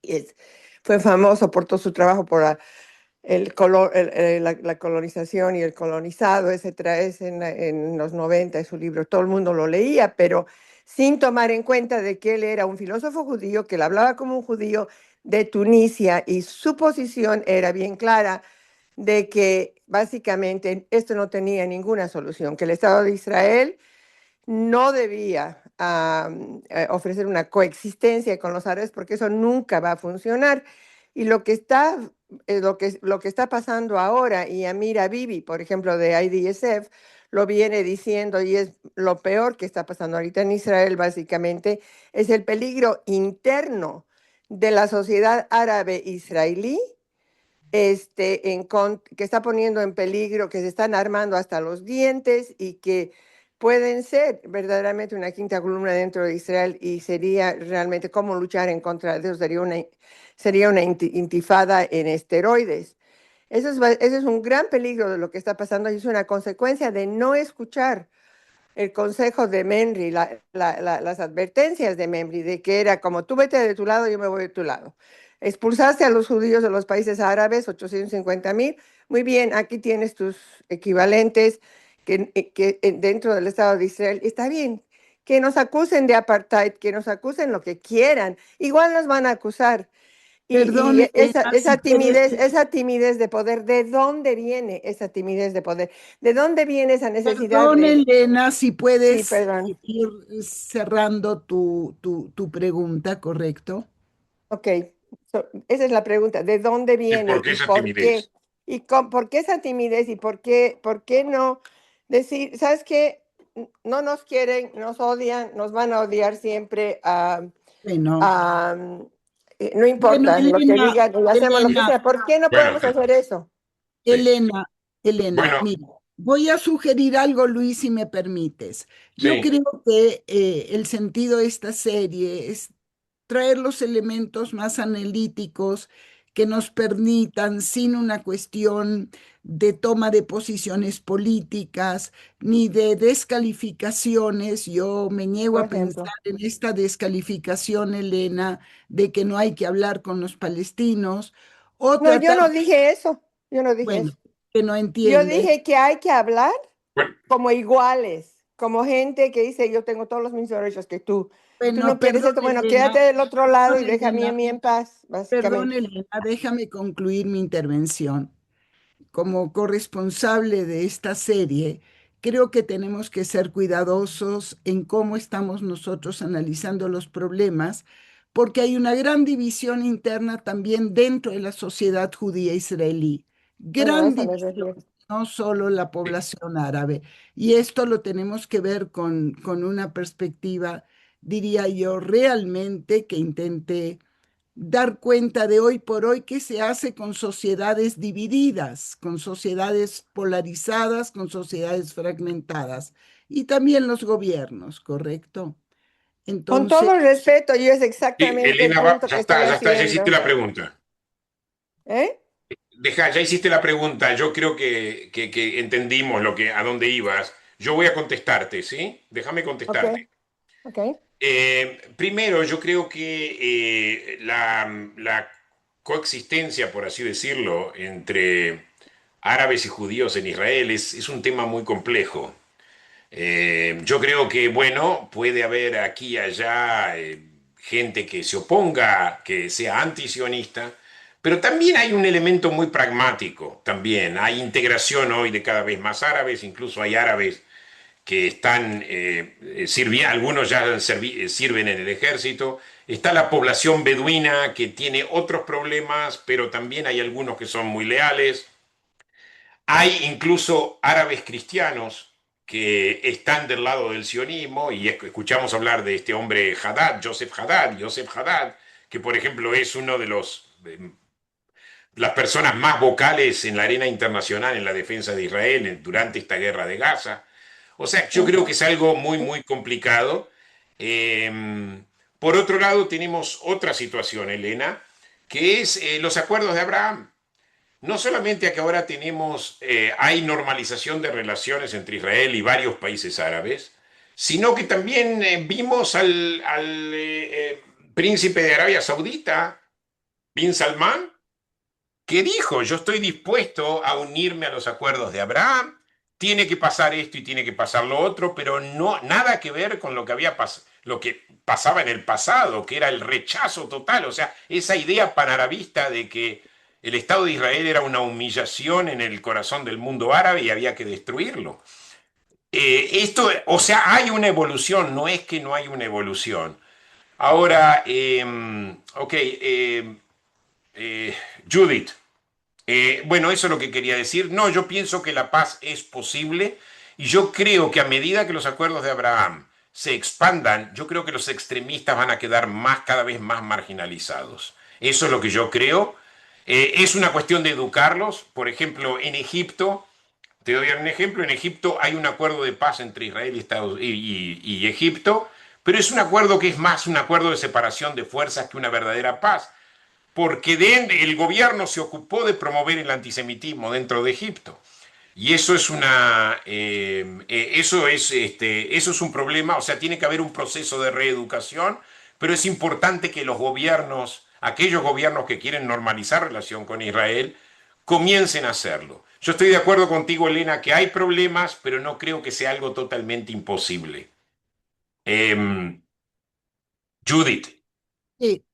y fue famoso por todo su trabajo por la colonización y el colonizado, etcétera, es en los 90 su libro, todo el mundo lo leía, pero sin tomar en cuenta de que él era un filósofo judío, que él hablaba como un judío de Tunisia y su posición era bien clara de que básicamente esto no tenía ninguna solución, que el Estado de Israel no debía ofrecer una coexistencia con los árabes porque eso nunca va a funcionar. Y lo que está pasando ahora, y Amira Bibi, por ejemplo, de IDSF, lo viene diciendo y es lo peor que está pasando ahorita en Israel, básicamente, es el peligro interno de la sociedad árabe israelí, que está poniendo en peligro, que se están armando hasta los dientes y que pueden ser verdaderamente una quinta columna dentro de Israel y sería realmente cómo luchar en contra de eso, sería una intifada en esteroides. Eso es un gran peligro de lo que está pasando y es una consecuencia de no escuchar el consejo de Memri, las advertencias de Memri, de que era como tú vete de tu lado, yo me voy de tu lado. Expulsaste a los judíos de los países árabes, 850,000. Muy bien, aquí tienes tus equivalentes que dentro del Estado de Israel. Está bien, que nos acusen de apartheid, que nos acusen lo que quieran. Igual nos van a acusar. Perdón, Y Elena, si quieres, esa timidez de poder, ¿de dónde viene esa timidez de poder? ¿De dónde viene esa necesidad perdón, de... Elena, si Sí, puedes perdón. ir cerrando tu pregunta, ¿correcto? Ok, esa es la pregunta. ¿De dónde ¿Y por viene qué y esa por qué? timidez? ¿Y por qué esa timidez y por qué no decir, sabes qué? No nos quieren, nos odian, nos van a odiar siempre. Bueno, Ah, no bueno, importa lo que Elena, digan y hacemos lo que Elena, sea. ¿Por qué no Bueno, podemos hacer eso? sí. Elena, Elena, Bueno, mira, voy a sugerir algo, Luis, si me permites. Yo sí. creo que el sentido de esta serie es traer los elementos más analíticos que nos permitan, sin una cuestión de toma de posiciones políticas ni de descalificaciones. Yo me niego Por a pensar ejemplo. en esta descalificación, Elena, de que no hay que hablar con los palestinos o No, yo tratar, no dije eso. Yo no dije bueno, eso. que no Yo entiendes. dije que hay que hablar Bueno, como iguales, como gente que dice, yo tengo todos los mismos derechos que tú. Tú Bueno, no quieres esto, bueno, quédate del otro lado y déjame a mí en paz, Perdón, básicamente. Elena, déjame concluir mi intervención. Como corresponsable de esta serie, creo que tenemos que ser cuidadosos en cómo estamos nosotros analizando los problemas, porque hay una gran división interna también dentro de la sociedad judía israelí. Bueno, a Gran eso me división, refiero. no solo la población árabe. Y esto lo tenemos que ver con una perspectiva, diría yo, realmente que intente dar cuenta de hoy por hoy qué se hace con sociedades divididas, con sociedades polarizadas, con sociedades fragmentadas y también los gobiernos, ¿correcto? Con Entonces, todo el respeto, yo es exactamente el Elena, punto que estoy ya está, ya hiciste haciendo. la pregunta. ¿Eh? Deja, ya hiciste la pregunta. Yo creo que entendimos a dónde ibas. Yo voy a contestarte, ¿sí? Déjame Ok, contestarte. ok. Primero, yo creo que la coexistencia, por así decirlo, entre árabes y judíos en Israel es un tema muy complejo. Yo creo que, bueno, puede haber aquí y allá gente que se oponga, que sea antisionista, pero también hay un elemento muy pragmático, también. Hay integración hoy de cada vez más árabes, incluso hay árabes que están sirviendo, algunos ya sirven en el ejército. Está la población beduina que tiene otros problemas, pero también hay algunos que son muy leales. Hay incluso árabes cristianos que están del lado del sionismo y escuchamos hablar de este hombre Haddad, Joseph Haddad, que por ejemplo es uno de las personas más vocales en la arena internacional en la defensa de Israel durante esta guerra de Gaza. O sea, yo creo que es algo muy, muy complicado. Eh, por otro lado, tenemos otra situación, Elena, que es los acuerdos de Abraham. No solamente que ahora hay normalización de relaciones entre Israel y varios países árabes, sino que también vimos al príncipe de Arabia Saudita, Bin Salman, que dijo, yo estoy dispuesto a unirme a los acuerdos de Abraham, tiene que pasar esto y tiene que pasar lo otro, pero no nada que ver con lo que pasaba en el pasado, que era el rechazo total, o sea, esa idea panarabista de que el Estado de Israel era una humillación en el corazón del mundo árabe y había que destruirlo. O sea, hay una evolución, no es que no hay una evolución. Ahora, ok, Judith. Bueno, eso es lo que quería decir. No, yo pienso que la paz es posible y yo creo que a medida que los acuerdos de Abraham se expandan, yo creo que los extremistas van a quedar cada vez más marginalizados. Eso es lo que yo creo. Es una cuestión de educarlos. Por ejemplo, en Egipto Te doy un ejemplo. En Egipto hay un acuerdo de paz entre Israel y, y Egipto, pero es un acuerdo que es más un acuerdo de separación de fuerzas que una verdadera paz, porque el gobierno se ocupó de promover el antisemitismo dentro de Egipto. Y eso es eso es un problema, o sea, tiene que haber un proceso de reeducación, pero es importante que los gobiernos, aquellos gobiernos que quieren normalizar relación con Israel, comiencen a hacerlo. Yo estoy de acuerdo contigo, Elena, que hay problemas, pero no creo que sea algo totalmente imposible. Em, Judith,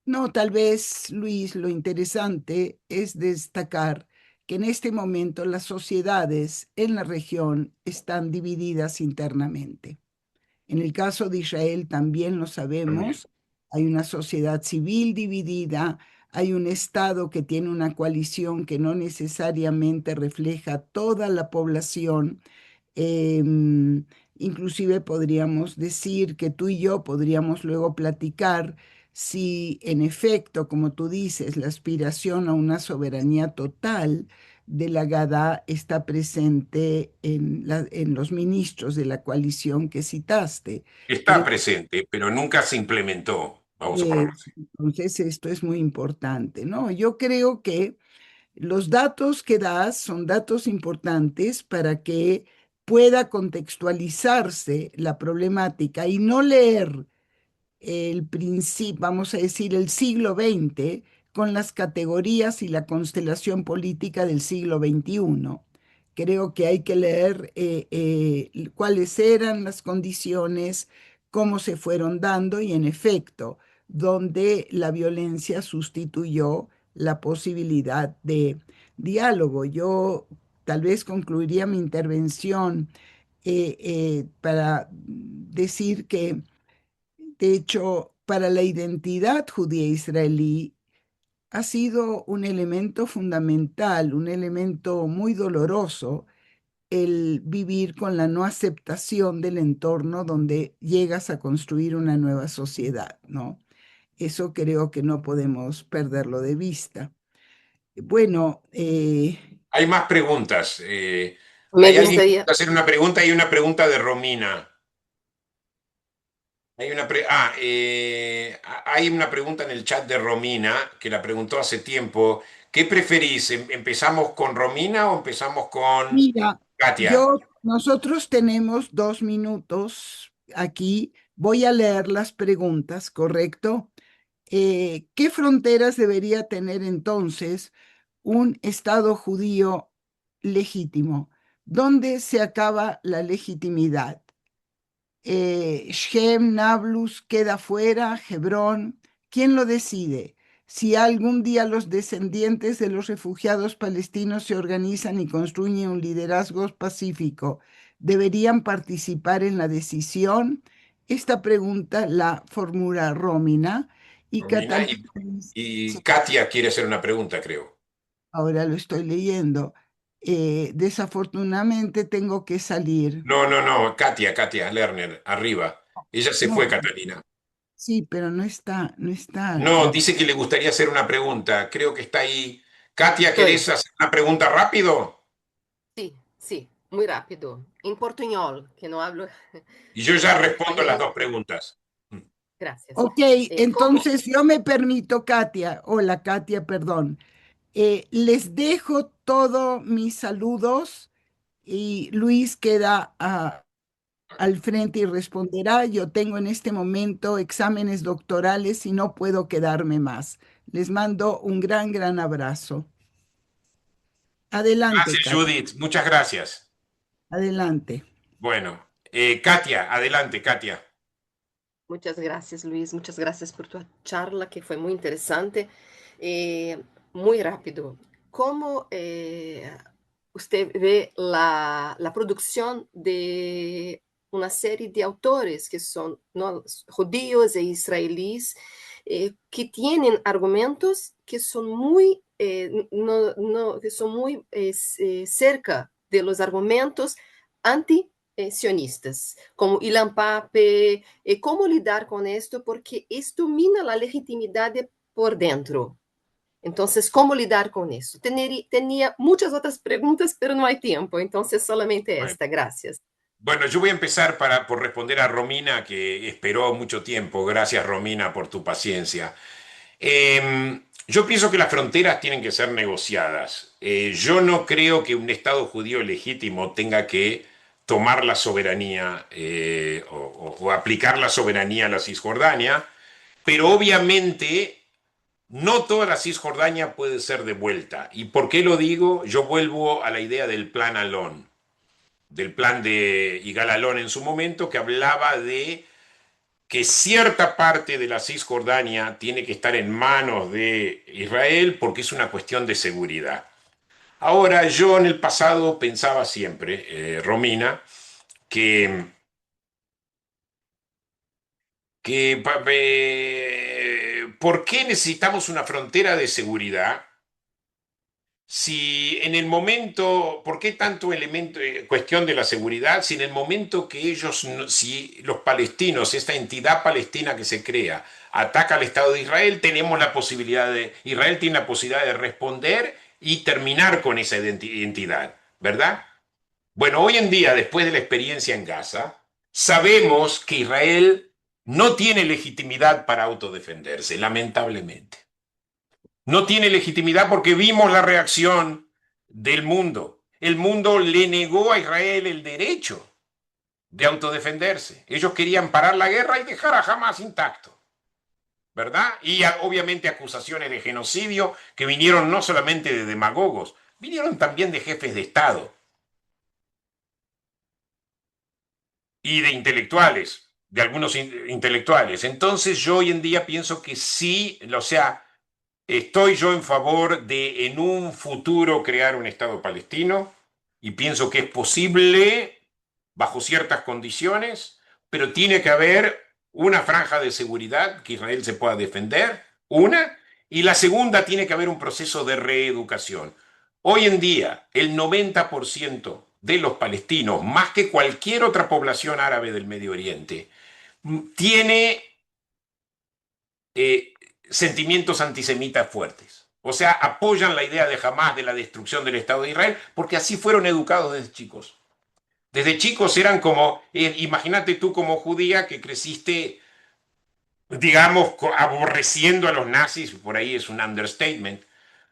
No, tal vez, Luis, lo interesante es destacar que en este momento las sociedades en la región están divididas internamente. En el caso de Israel también lo también. sabemos, hay una sociedad civil dividida, hay un Estado que tiene una coalición que no necesariamente refleja toda la población. Em, Inclusive podríamos decir que tú y yo podríamos luego platicar si en efecto, como tú dices, la aspiración a una soberanía total de la Gada está presente en los ministros de la coalición que citaste. Está Creo presente, pero nunca se implementó, vamos a que ponerlo así. entonces esto es muy importante, ¿no? Yo creo que los datos que das son datos importantes para que pueda contextualizarse la problemática y no leer el principio, vamos a decir, el siglo XX con las categorías y la constelación política del siglo XXI. Creo que hay que leer cuáles eran las condiciones, cómo se fueron dando y en efecto, donde la violencia sustituyó la posibilidad de diálogo. Yo tal vez concluiría mi intervención para decir que de hecho, para la identidad judía israelí ha sido un elemento fundamental, un elemento muy doloroso el vivir con la no aceptación del entorno donde llegas a construir una nueva sociedad, ¿no? Eso creo que no podemos perderlo de vista. Bueno, Hay más preguntas. Me Hay alguien que gustaría, quiere hacer una pregunta. Hay una pregunta de Romina. Hay una pregunta en el chat de Romina que la preguntó hace tiempo. ¿Qué preferís? ¿Empezamos con Romina o empezamos con mira, Katia? nosotros tenemos 2 minutos aquí. Voy a leer las preguntas, ¿correcto? ¿Qué fronteras debería tener entonces un Estado judío legítimo? ¿Dónde se acaba la legitimidad? Shem, Nablus queda fuera, Hebrón, ¿quién lo decide? Si algún día los descendientes de los refugiados palestinos se organizan y construyen un liderazgo pacífico, ¿deberían participar en la decisión? Esta pregunta la formula Romina y Romina Catalina, y Katia quiere hacer una pregunta, creo. ahora lo estoy leyendo. Desafortunadamente tengo que salir. No, no, no. Katia Lerner, arriba. Ella se No, fue, Catalina. sí, pero no está No, la. dice que le gustaría hacer una pregunta. Creo que está ahí. Katia, estoy. ¿querés hacer una pregunta rápido? Sí, sí, muy rápido. En portuñol, que no hablo Y yo ya respondo las español. dos preguntas. Gracias. Ok, ¿Cómo? entonces yo me permito, Katia, hola Katia, perdón. Les dejo todos mis saludos y Luis queda al frente y responderá. Yo tengo en este momento exámenes doctorales y no puedo quedarme más. Les mando un gran, gran abrazo. Adelante, Gracias, Katia, Judith. Muchas gracias. adelante. Bueno, Katia, adelante, Katia. Muchas gracias, Luis. Muchas gracias por tu charla, que fue muy interesante. Muy rápido. ¿Cómo usted ve la producción de una serie de autores que son, ¿no?, judíos e israelíes, que tienen argumentos que son muy, que son muy cerca de los argumentos anti sionistas, como Ilan Pape, cómo lidar con esto, porque esto mina la legitimidad por dentro. Entonces, ¿cómo lidiar con eso? Tenía muchas otras preguntas, pero no hay tiempo, entonces solamente Bueno, esta. Gracias. bueno, yo voy a empezar por responder a Romina, que esperó mucho tiempo. Gracias, Romina, por tu paciencia. Yo pienso que las fronteras tienen que ser negociadas. Yo no creo que un Estado judío legítimo tenga que tomar la soberanía o aplicar la soberanía a la Cisjordania, pero obviamente no toda la Cisjordania puede ser devuelta. ¿Y por qué lo digo? Yo vuelvo a la idea del plan Alon, del plan de Igal Alon en su momento, que hablaba de que cierta parte de la Cisjordania tiene que estar en manos de Israel porque es una cuestión de seguridad. Ahora, yo en el pasado pensaba siempre, Romina, que, ¿por qué necesitamos una frontera de seguridad? Si en el momento, ¿por qué tanto elemento, cuestión de la seguridad? Si en el momento que ellos, si los palestinos, esta entidad palestina que se crea, ataca al Estado de Israel, tenemos la posibilidad Israel tiene la posibilidad de responder y terminar con esa entidad, ¿verdad? Bueno, hoy en día, después de la experiencia en Gaza, sabemos que Israel no tiene legitimidad para autodefenderse, lamentablemente. No tiene legitimidad porque vimos la reacción del mundo. El mundo le negó a Israel el derecho de autodefenderse. Ellos querían parar la guerra y dejar a Hamas intacto, ¿verdad? Y obviamente acusaciones de genocidio que vinieron no solamente de demagogos, vinieron también de jefes de Estado y de intelectuales, de algunos intelectuales. Entonces yo hoy en día pienso que sí, o sea, estoy yo en favor de en un futuro crear un Estado palestino y pienso que es posible bajo ciertas condiciones, pero tiene que haber una franja de seguridad que Israel se pueda defender, una, y la segunda tiene que haber un proceso de reeducación. Hoy en día, el 90% de los palestinos, más que cualquier otra población árabe del Medio Oriente, tiene eh, sentimientos antisemitas fuertes. O sea, apoyan la idea de Hamás de la destrucción del Estado de Israel porque así fueron educados desde chicos. Desde chicos eran como, imagínate tú como judía que creciste, digamos, aborreciendo a los nazis, por ahí es un understatement,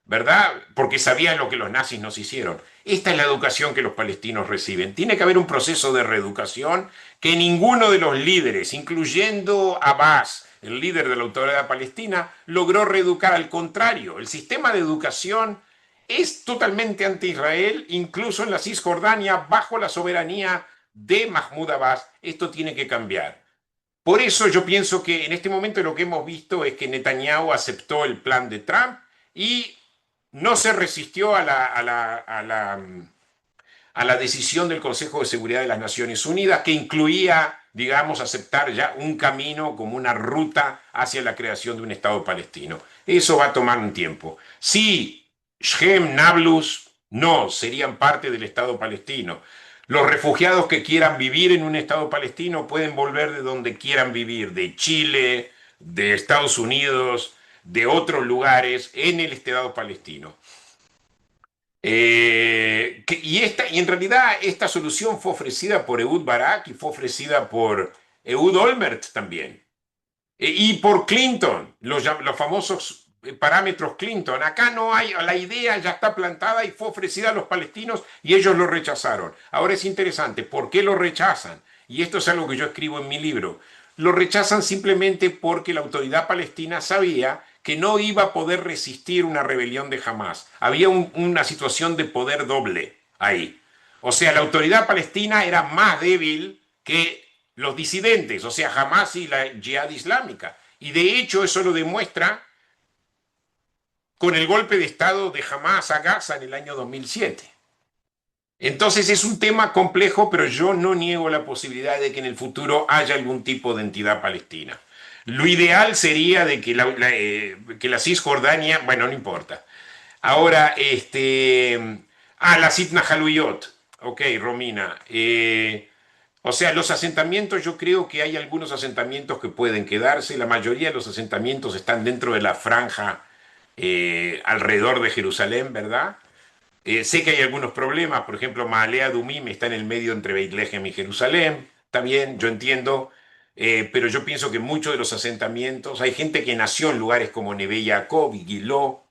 ¿verdad? Porque sabían lo que los nazis nos hicieron. Esta es la educación que los palestinos reciben. Tiene que haber un proceso de reeducación que ninguno de los líderes, incluyendo Abbas, el líder de la autoridad palestina, logró reeducar. Al contrario, el sistema de educación es totalmente anti-Israel, incluso en la Cisjordania, bajo la soberanía de Mahmoud Abbas. Esto tiene que cambiar. Por eso yo pienso que en este momento lo que hemos visto es que Netanyahu aceptó el plan de Trump y no se resistió a la decisión del Consejo de Seguridad de las Naciones Unidas, que incluía, digamos, aceptar ya un camino como una ruta hacia la creación de un Estado palestino. Eso va a tomar un tiempo. Si Shem, Nablus, no, serían parte del Estado palestino. Los refugiados que quieran vivir en un Estado palestino pueden volver de donde quieran vivir, de Chile, de Estados Unidos, de otros lugares en el Estado palestino. Y en realidad esta solución fue ofrecida por Ehud Barak y fue ofrecida por Ehud Olmert también. Y por Clinton, los famosos parámetros Clinton. Acá no hay, la idea ya está plantada y fue ofrecida a los palestinos y ellos lo rechazaron. Ahora es interesante, ¿por qué lo rechazan? Y esto es algo que yo escribo en mi libro. Lo rechazan simplemente porque la autoridad palestina sabía que no iba a poder resistir una rebelión de Hamás. Había una situación de poder doble ahí. O sea, la autoridad palestina era más débil que los disidentes, o sea, Hamás y la Yihad Islámica. Y de hecho eso lo demuestra con el golpe de Estado de Hamás a Gaza en el año 2007. Entonces es un tema complejo, pero yo no niego la posibilidad de que en el futuro haya algún tipo de entidad palestina. Lo ideal sería de que la Cisjordania, bueno, no importa. Ahora, la Sitna Haluyot. Ok, Romina. O sea, los asentamientos, yo creo que hay algunos asentamientos que pueden quedarse. La mayoría de los asentamientos están dentro de la franja alrededor de Jerusalén, ¿verdad? Sé que hay algunos problemas, por ejemplo, Maalea Dumim está en el medio entre Beit Lehem y Jerusalén, está bien, yo entiendo, pero yo pienso que muchos de los asentamientos, hay gente que nació en lugares como Neve Yaakov y Giló,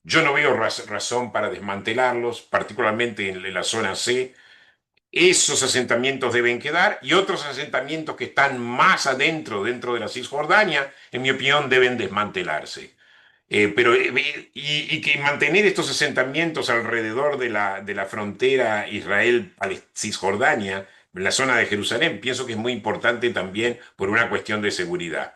yo no veo razón para desmantelarlos, particularmente en la zona C. Esos asentamientos deben quedar y otros asentamientos que están más adentro, dentro de la Cisjordania, en mi opinión, deben desmantelarse. Y que mantener estos asentamientos alrededor de la frontera Israel-Cisjordania, en la zona de Jerusalén, pienso que es muy importante también por una cuestión de seguridad.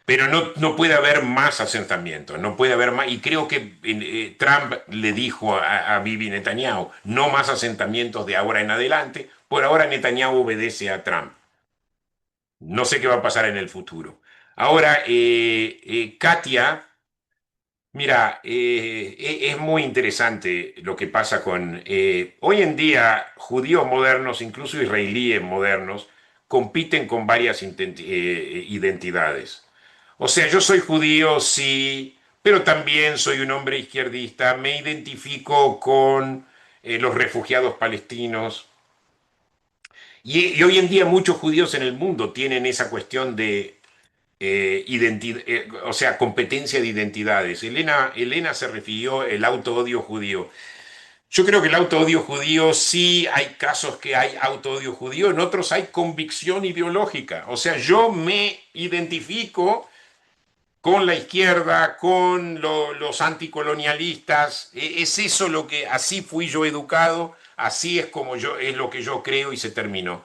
Pero no puede haber más asentamientos, no puede haber más. Y creo que Trump le dijo a Bibi Netanyahu, no más asentamientos de ahora en adelante. Por ahora Netanyahu obedece a Trump. No sé qué va a pasar en el futuro. Ahora, Katia, mira, es muy interesante lo que pasa con... hoy en día, judíos modernos, incluso israelíes modernos, compiten con varias identidades. O sea, yo soy judío, sí, pero también soy un hombre izquierdista, me identifico con los refugiados palestinos. Y hoy en día muchos judíos en el mundo tienen esa cuestión de o sea, competencia de identidades. Elena se refirió al auto-odio judío. Yo creo que el auto-odio judío sí hay casos que hay auto-odio judío, en otros hay convicción ideológica. O sea, yo me identifico con la izquierda, con los anticolonialistas. Es eso lo que, así fui yo educado, así es como yo, es lo que yo creo y se terminó.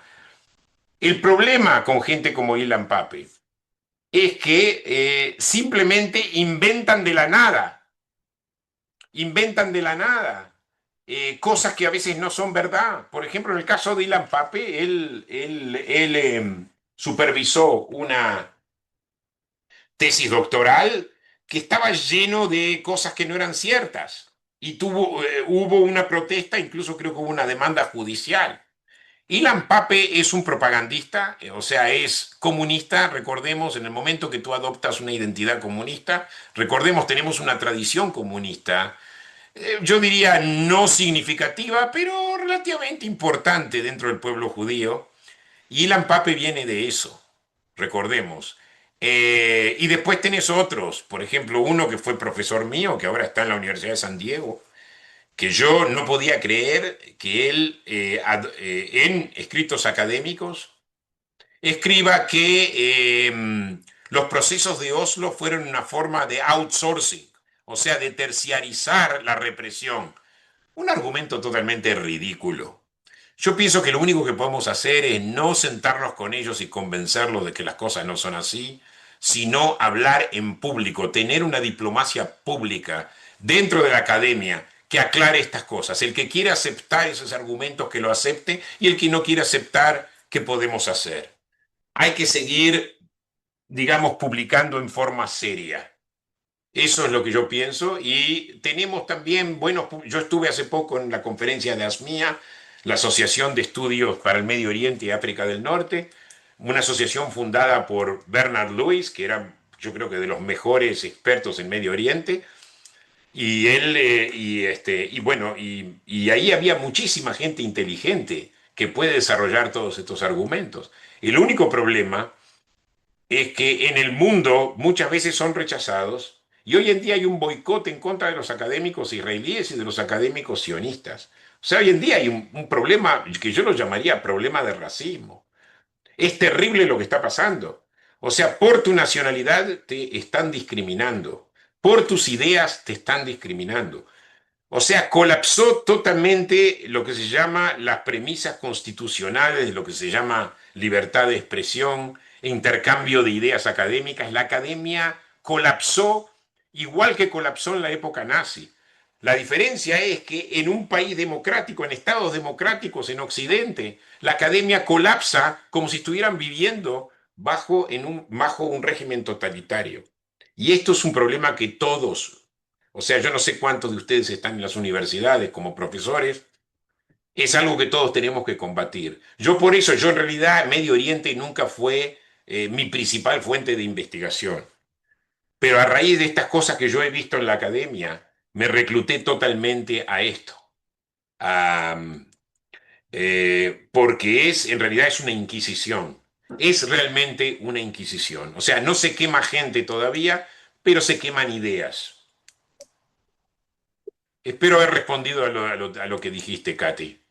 El problema con gente como Ilan Pape es que simplemente inventan de la nada cosas que a veces no son verdad. Por ejemplo, en el caso de Ilan Pape, él supervisó una tesis doctoral que estaba lleno de cosas que no eran ciertas. Y hubo una protesta, incluso creo que hubo una demanda judicial. Ilan Pape es un propagandista, o sea, es comunista. Recordemos, en el momento que tú adoptas una identidad comunista, recordemos, tenemos una tradición comunista, yo diría no significativa, pero relativamente importante dentro del pueblo judío. Y Ilan Pape viene de eso, recordemos. Y después tenés otros, por ejemplo, uno que fue profesor mío, que ahora está en la Universidad de San Diego, que yo no podía creer que él, en escritos académicos, escriba que los procesos de Oslo fueron una forma de outsourcing, o sea, de terciarizar la represión. Un argumento totalmente ridículo. Yo pienso que lo único que podemos hacer es no sentarnos con ellos y convencerlos de que las cosas no son así, sino hablar en público, tener una diplomacia pública dentro de la academia que aclare estas cosas. El que quiere aceptar esos argumentos, que lo acepte, y el que no quiere aceptar, ¿qué podemos hacer? Hay que seguir, digamos, publicando en forma seria. Eso es lo que yo pienso y tenemos también, bueno, yo estuve hace poco en la conferencia de ASMIA, la Asociación de Estudios para el Medio Oriente y África del Norte, una asociación fundada por Bernard Lewis, que era yo creo que de los mejores expertos en Medio Oriente, y él, y bueno, y ahí había muchísima gente inteligente que puede desarrollar todos estos argumentos. El único problema es que en el mundo muchas veces son rechazados y hoy en día hay un boicot en contra de los académicos israelíes y de los académicos sionistas. O sea, hoy en día hay un problema que yo lo llamaría problema de racismo. Es terrible lo que está pasando. O sea, por tu nacionalidad te están discriminando, por tus ideas te están discriminando. O sea, colapsó totalmente lo que se llama las premisas constitucionales de lo que se llama libertad de expresión, intercambio de ideas académicas. La academia colapsó igual que colapsó en la época nazi. La diferencia es que en un país democrático, en estados democráticos, en Occidente, la academia colapsa como si estuvieran viviendo bajo un régimen totalitario. Y esto es un problema que todos, o sea, yo no sé cuántos de ustedes están en las universidades como profesores, es algo que todos tenemos que combatir. Yo por eso, yo en realidad Medio Oriente nunca fue mi principal fuente de investigación. Pero a raíz de estas cosas que yo he visto en la academia, me recluté totalmente a esto. Porque en realidad es una inquisición. Es realmente una inquisición. O sea, no se quema gente todavía, pero se queman ideas. Espero haber respondido a lo que dijiste, Katy.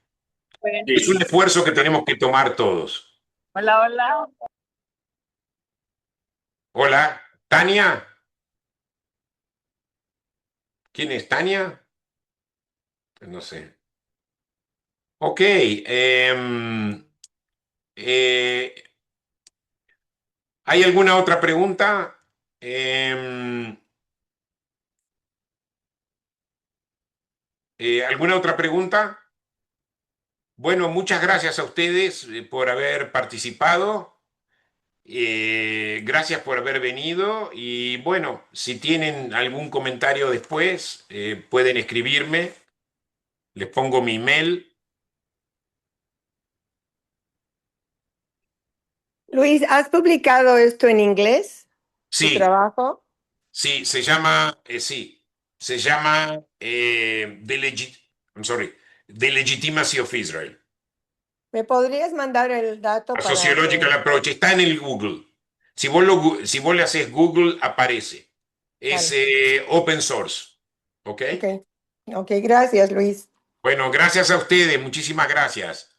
Bueno. Es un esfuerzo que tenemos que tomar todos. Hola, hola. Hola, Tania. ¿Quién es Tania? No sé. Ok. Eh, ¿Hay alguna otra pregunta? ¿Alguna otra pregunta? Bueno, muchas gracias a ustedes por haber participado. Gracias por haber venido. Y bueno, si tienen algún comentario después, pueden escribirme. Les pongo mi email. Luis, ¿has publicado esto en inglés? ¿Tu Sí, trabajo? sí, se llama I'm sorry, The Legitimacy of Israel. ¿Me podrías mandar el dato A para Sociological que... Approach. Está en el Google. Si vos le haces Google, aparece. Es Vale, open source. ¿Ok? ok. Ok, gracias, Luis. Bueno, gracias a ustedes. Muchísimas gracias.